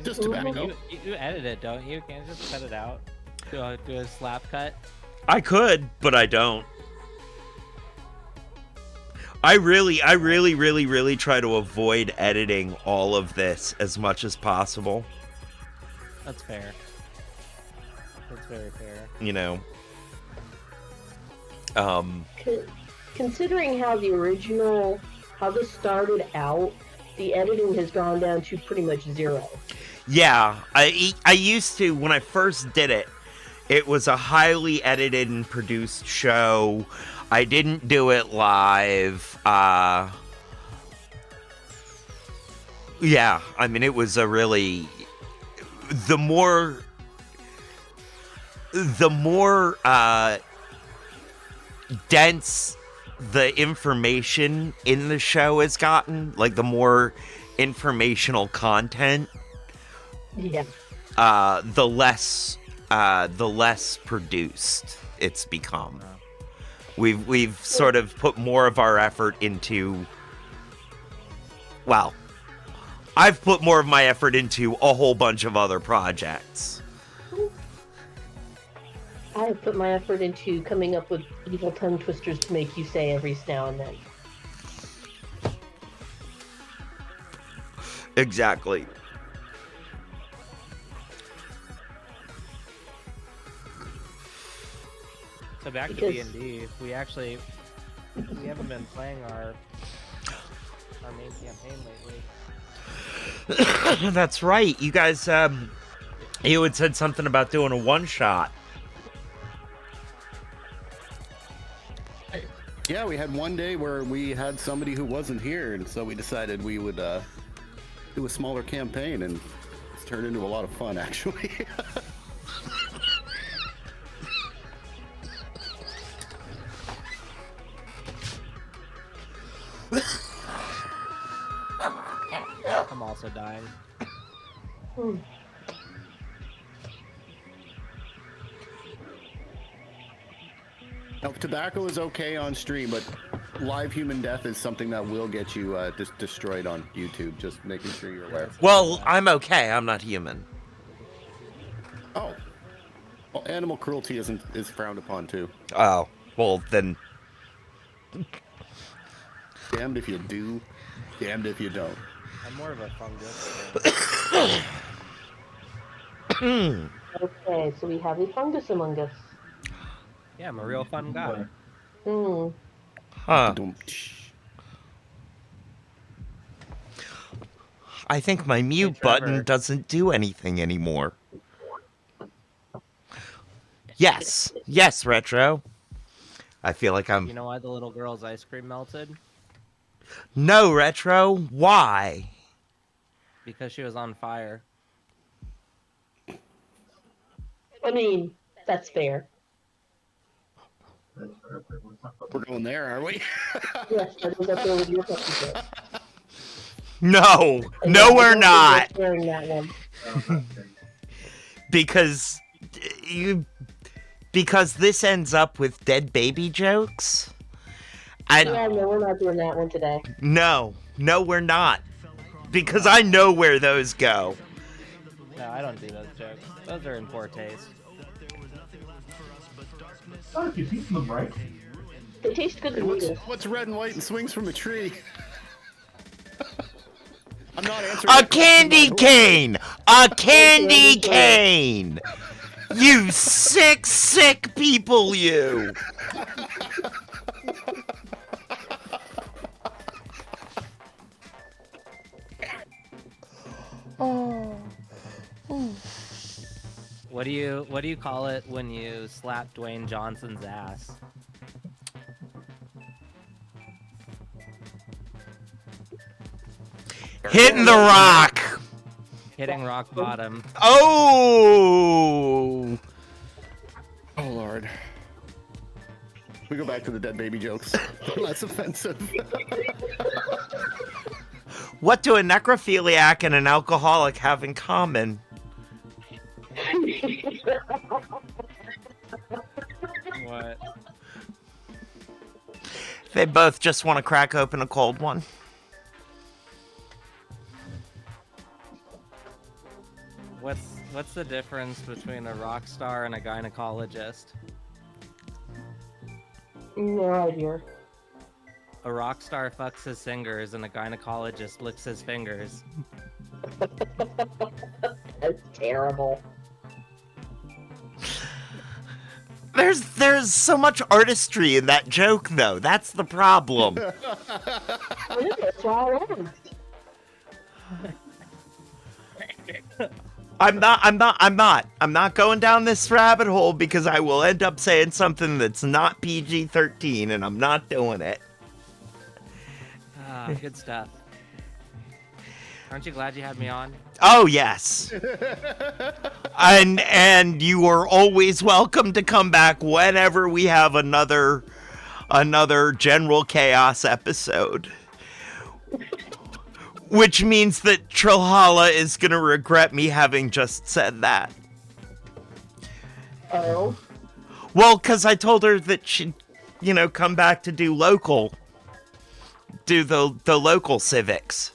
Just tobacco. You edit it, don't you? Can't you just cut it out? Do a slap cut? I could, but I don't. I really try to avoid editing all of this as much as possible. That's fair. That's very fair. You know. Considering how this started out, the editing has gone down to pretty much zero. Yeah, I used to, when I first did it, it was a highly edited and produced show. I didn't do it live. Yeah, I mean, it was a really... The more dense the information in the show has gotten, like the more informational content, Yeah. the less produced it's become. We've sort of put more of our effort into, well, I've put more of my effort into a whole bunch of other projects. I have put my effort into coming up with evil tongue twisters to make you say every now and then. Exactly. So back to D&D, we haven't been playing our main campaign lately. That's right. You guys, you had said something about doing a one-shot. Yeah, we had one day where we had somebody who wasn't here, and so we decided we would do a smaller campaign, and it's turned into a lot of fun, actually. I'm also dying. Now, tobacco is okay on stream, but live human death is something that will get you destroyed on YouTube. Just making sure you're aware. Well, I'm okay. I'm not human. Oh, well, animal cruelty is frowned upon too. Oh, well then. Damned if you do, damned if you don't. I'm more of a fungus. Okay, so we have a fungus among us. Yeah, I'm a real fun guy. Huh. I think my mute button doesn't do anything anymore. Yes, Retro. I feel like I'm... You know why the little girl's ice cream melted? No, Retro. Why? Because she was on fire. I mean, that's fair. We're going there, are we? Yes, that is up there with your puppy joke. No. And No, yeah, I we're don't not. think we're sharing that one. Because because this ends up with dead baby jokes. Yeah, no, we're not doing that one today. No, we're not. Because I know where those go. No, I don't do those jokes. Those are in poor taste. Oh, you've eaten them, right? They taste good to me. What's red and white and swings from a tree? I'm not answering. A that question, candy but- cane! A candy cane! You sick people, you! What do you call it when you slap Dwayne Johnson's ass? Hitting the rock! Hitting rock bottom. Oh! Oh Lord. We go back to the dead baby jokes. Less offensive. What do a necrophiliac and an alcoholic have in common? What? They both just want to crack open a cold one. What's the difference between a rock star and a gynecologist? No idea. A rock star fucks his fingers and a gynecologist licks his fingers. That's terrible. There's so much artistry in that joke, though. That's the problem. I know, that's why I asked. I'm not going down this rabbit hole because I will end up saying something that's not PG-13, and I'm not doing it. Ah, good stuff. Aren't you glad you had me on? Oh, yes. And you are always welcome to come back whenever we have another General Chaos episode. Which means that Trilhala is going to regret me having just said that. Oh. Well, because I told her that she'd, come back to do the local civics.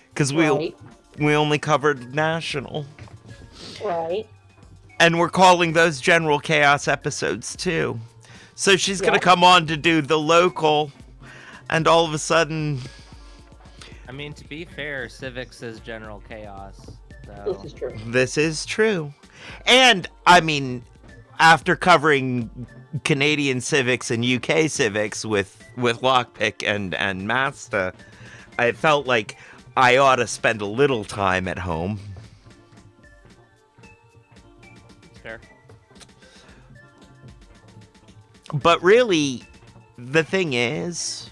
Because Right. we only covered national. Right. And we're calling those General Chaos episodes, too. So she's going to come on to do the local, and all of a sudden... I mean, to be fair, civics is general chaos. So. This is true. This is true. And, I mean, after covering civics and UK civics with Lokpique and Mazda, I felt like I ought to spend a little time at home. Fair. But really, the thing is,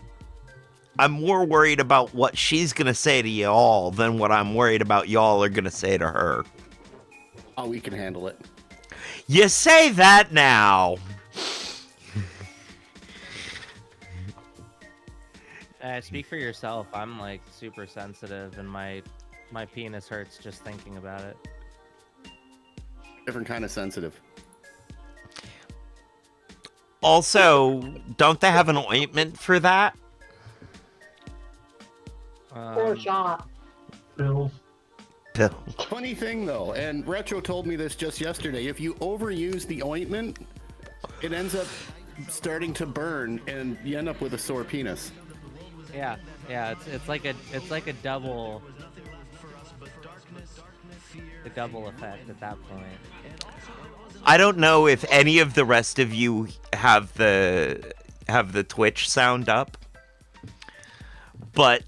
I'm more worried about what she's going to say to y'all than what I'm worried about y'all are going to say to her. Oh, we can handle it. You say that now. Speak for yourself. I'm like super sensitive, and my penis hurts just thinking about it. Different kind of sensitive. Also, don't they have an ointment for that? Or shot. Bills. Bill. Funny thing though, and Retro told me this just yesterday, if you overuse the ointment, it ends up starting to burn and you end up with a sore penis. Yeah, it's like a double effect at that point. I don't know if any of the rest of you have the Twitch sound up, but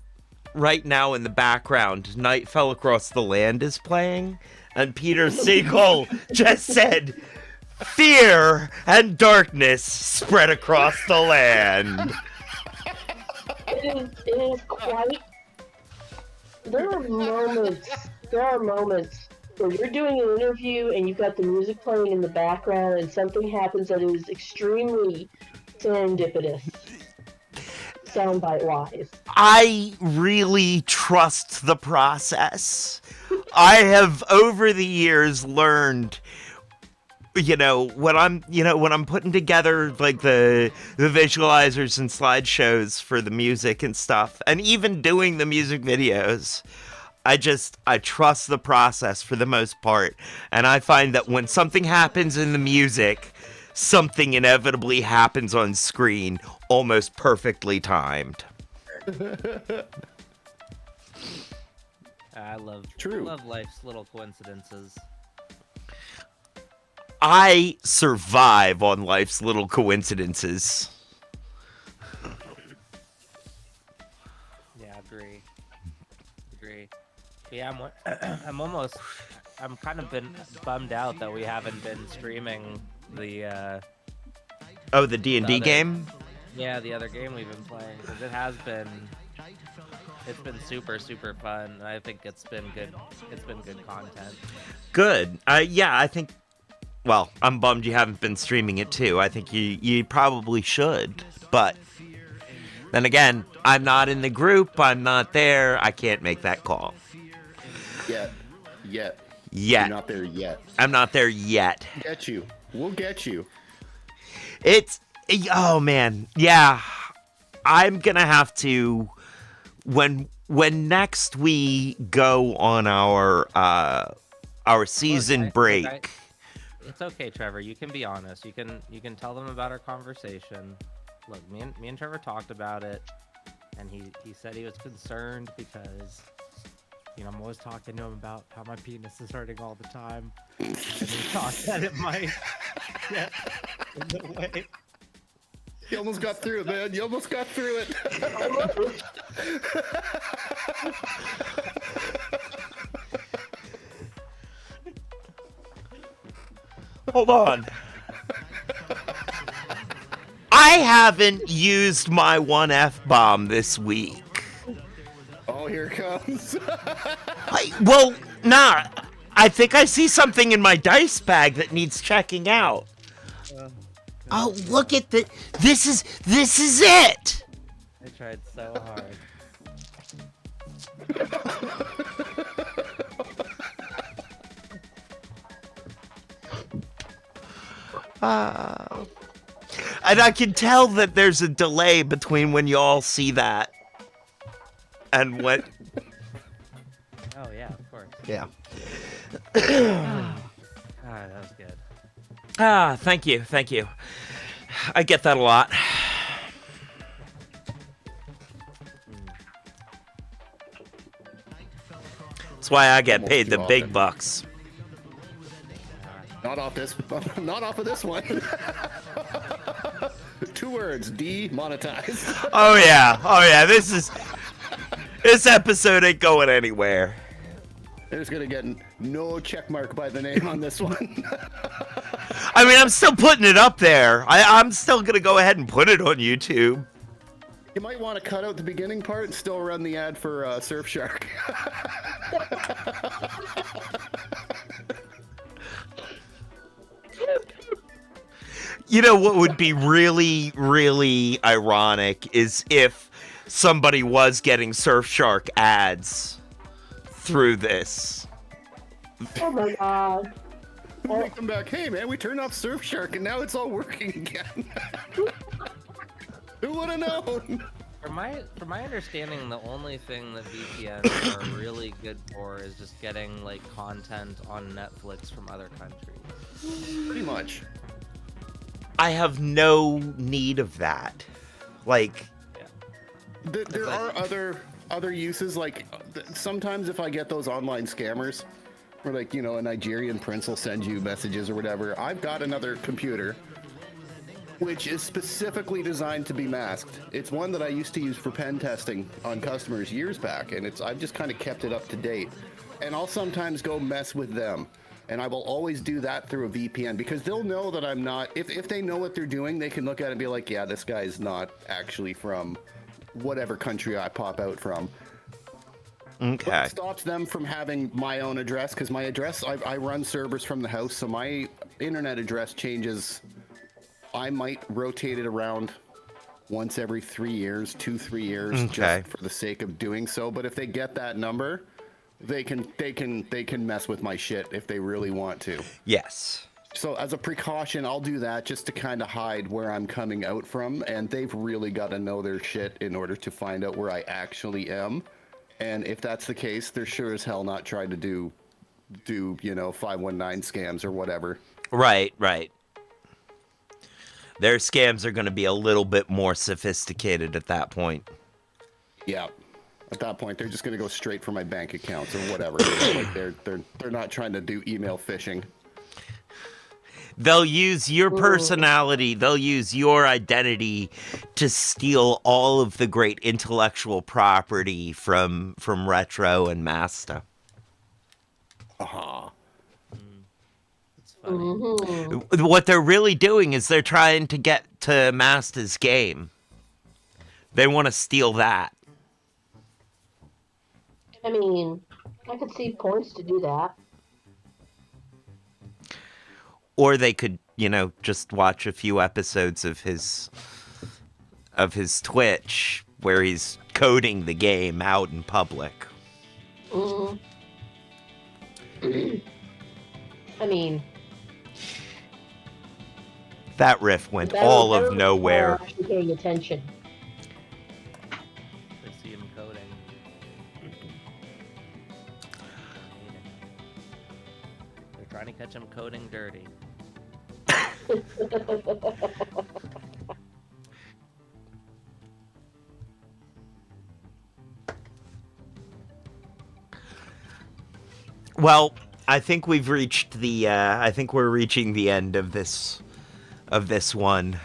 right now in the background, Night Fell Across the Land is playing, and Peter Siegel just said, Fear and darkness spread across the land. It is quite. There are moments where you're doing an interview and you've got the music playing in the background and something happens that is extremely serendipitous, soundbite wise. I really trust the process. I have over the years learned, when I'm putting together like the visualizers and slideshows for the music and stuff, and even doing the music videos, I trust the process for the most part. And I find that when something happens in the music, something inevitably happens on screen, almost perfectly timed. I love life's little coincidences. I survive on life's little coincidences. Yeah, agree. Yeah, I'm kind of been bummed out that we haven't been streaming the the D&D game? Yeah, the other game we've been playing, because it's been super, super fun. I think it's been good content. Good. Yeah, I think, well, I'm bummed you haven't been streaming it too. I think you probably should. But then again, I'm not in the group. I'm not there. I can't make that call. Yet. You're not there yet. I'm not there yet. We'll get you. Oh man. Yeah. I'm going to have to, when next we go on our season break. It's okay, Trevor. You can be honest. You can tell them about our conversation. Look, me and Trevor talked about it, and he said he was concerned because, I'm always talking to him about how my penis is hurting all the time, and he thought that it might get in the way. You almost got through it, man. You almost got through it. Hold on. I haven't used my one F-bomb this week. Oh, here it comes. I think I see something in my dice bag that needs checking out. Oh, look at the... This is it! I tried so hard. And I can tell that there's a delay between when you all see that and what... Oh, yeah, of course. Yeah. That was good. Thank you. I get that a lot. That's why I get paid the big bucks. Not off of this one. 2 words, demonetized. Oh yeah. This episode ain't going anywhere. There's gonna get no check mark by the name on this one. I mean, I'm still putting it up there. I'm still gonna go ahead and put it on YouTube. You might want to cut out the beginning part and still run the ad for Surfshark. You know what would be really, really ironic is if somebody was getting Surfshark ads through this. Oh my god. They come back, hey man, we turned off Surfshark and now it's all working again. Who would have known? From my understanding, the only thing that VPNs are really good for is just getting like content on Netflix from other countries. Pretty much. I have no need of that. Like, there are other uses. Like sometimes if I get those online scammers, where like a Nigerian prince will send you messages or whatever, I've got another computer which is specifically designed to be masked. It's one that I used to use for pen testing on customers years back, and I've just kind of kept it up to date. And I'll sometimes go mess with them. And I will always do that through a VPN because they'll know that I'm not, if they know what they're doing, they can look at it and be like, yeah, this guy's not actually from whatever country I pop out from. Okay. But it stops them from having my own address because my address, I run servers from the house, so my internet address changes. I might rotate it around once every 3 years, 2-3 years, Okay. just for the sake of doing so. But if they get that number, they can mess with my shit if they really want to. Yes. So as a precaution, I'll do that just to kind of hide where I'm coming out from, and they've really got to know their shit in order to find out where I actually am. And if that's the case, they're sure as hell not trying to do 519 scams or whatever. Right. Their scams are going to be a little bit more sophisticated at that point. Yeah. At that point, they're just going to go straight for my bank accounts or whatever. Like they're not trying to do email phishing. They'll use your personality, they'll use your identity to steal all of the great intellectual property from Retro and Masta. It's funny. What they're really doing is they're trying to get to Masta's game. They want to steal that. I mean, I could see points to do that. Or they could, just watch a few episodes of his Twitch where he's coding the game out in public. I mean, That riff went better- all better of than nowhere. actually paying attention. They see him coding. They're trying to catch him coding dirty. Well, I think we've reached the. I think we're reaching the end of this one.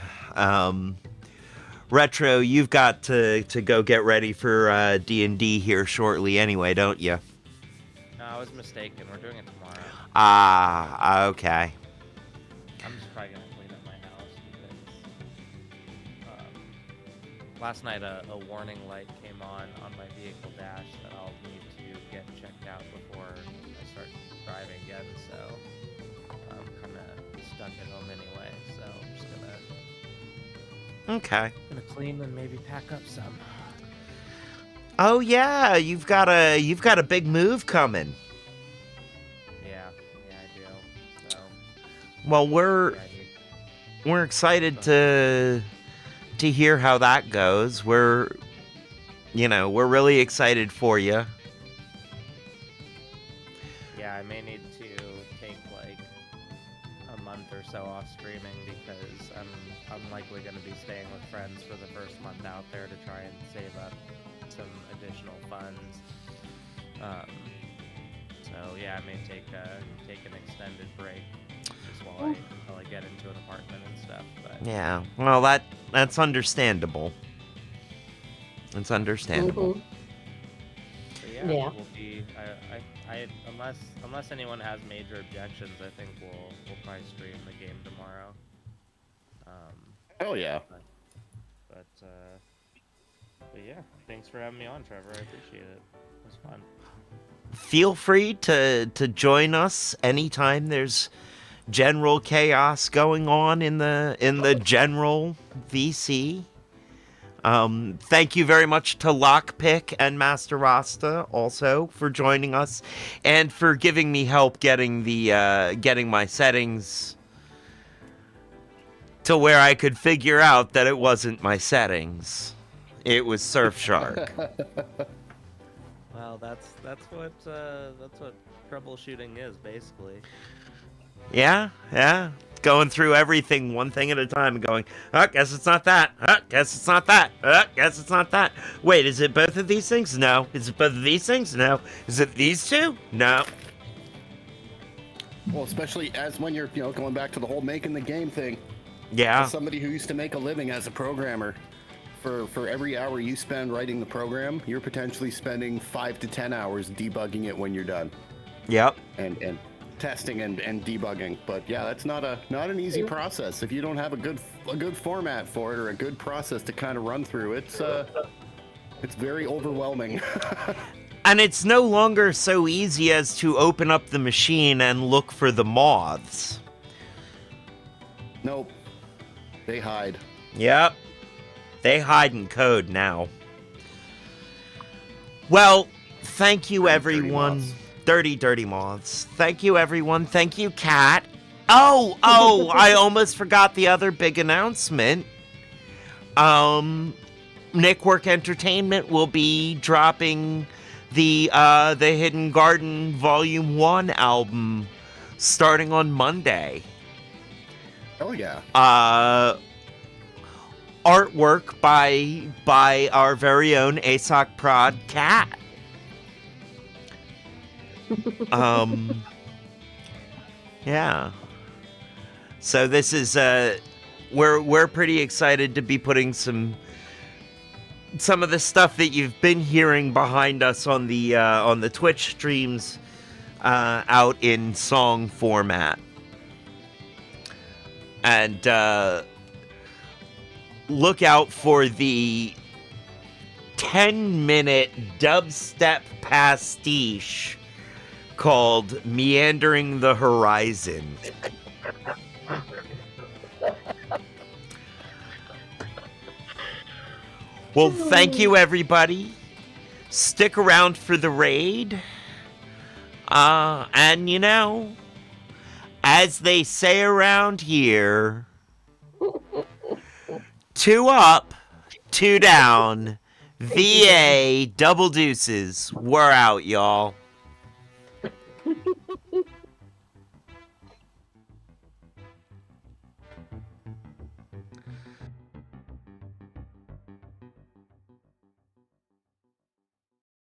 Retro, you've got to go get ready for D&D here shortly, anyway, don't you? No, I was mistaken. We're doing it tomorrow. Ah, okay. I'm just probably gonna clean up my house because last night a warning light came on my vehicle dash that I'll need to get checked out before I start driving again. So I'm kind of stuck at home anyway. So I'm just Okay. gonna clean and maybe pack up some. Oh yeah, you've got a big move coming. Yeah, I do. So Well, we're yeah, I need- we're excited to hear how that goes. We're really excited for you. Yeah, I may need to take like a month or so off streaming because I'm likely going to be staying with friends for the first month out there to try and save up some additional funds. So yeah, I may take an extended break just while I get into an apartment and stuff. But Yeah. Well, that's understandable. It's understandable. Mhm. so yeah, Yeah. we'll be. I unless anyone has major objections, I think we'll probably stream the game tomorrow. Oh yeah. But yeah, thanks for having me on, Trevor. I appreciate it. It was fun. Feel free to join us anytime there's general chaos going on in the general VC. Thank you very much to Lokpique and Master Rasta also for joining us and for giving me help getting my settings to where I could figure out that it wasn't my settings. It was Surfshark. Well, that's what troubleshooting is basically. Yeah. Going through everything one thing at a time and going, guess it's not that. Guess it's not that. Guess it's not that. Wait, is it both of these things? No. Is it both of these things? No. Is it these two? No. Well, especially as when you're, going back to the whole making the game thing. Yeah. As somebody who used to make a living as a programmer, for every hour you spend writing the program, you're potentially spending 5 to 10 hours debugging it when you're done. Yep. And testing and debugging. But yeah, that's not an easy process. If you don't have a good format for it or a good process to kind of run through, it's very overwhelming. And it's no longer so easy as to open up the machine and look for the moths. Nope. They hide. Yep. They hide in code now. Well, thank you, everyone. Dirty moths. Thank you, everyone. Thank you, Kat. Oh, I almost forgot the other big announcement. Nikwork Entertainment will be dropping the Hidden Garden Volume 1 album starting on Monday. Oh yeah. Artwork by our very own ASOC Prod Cat. Yeah. So this is we're pretty excited to be putting some of the stuff that you've been hearing behind us on the Twitch streams out in song format. And look out for the 10-minute dubstep pastiche called Meandering the Horizon. Well, thank you, everybody. Stick around for the raid. And, you know, as they say around here, 2 up, 2 down, VA, double deuces. We're out, y'all.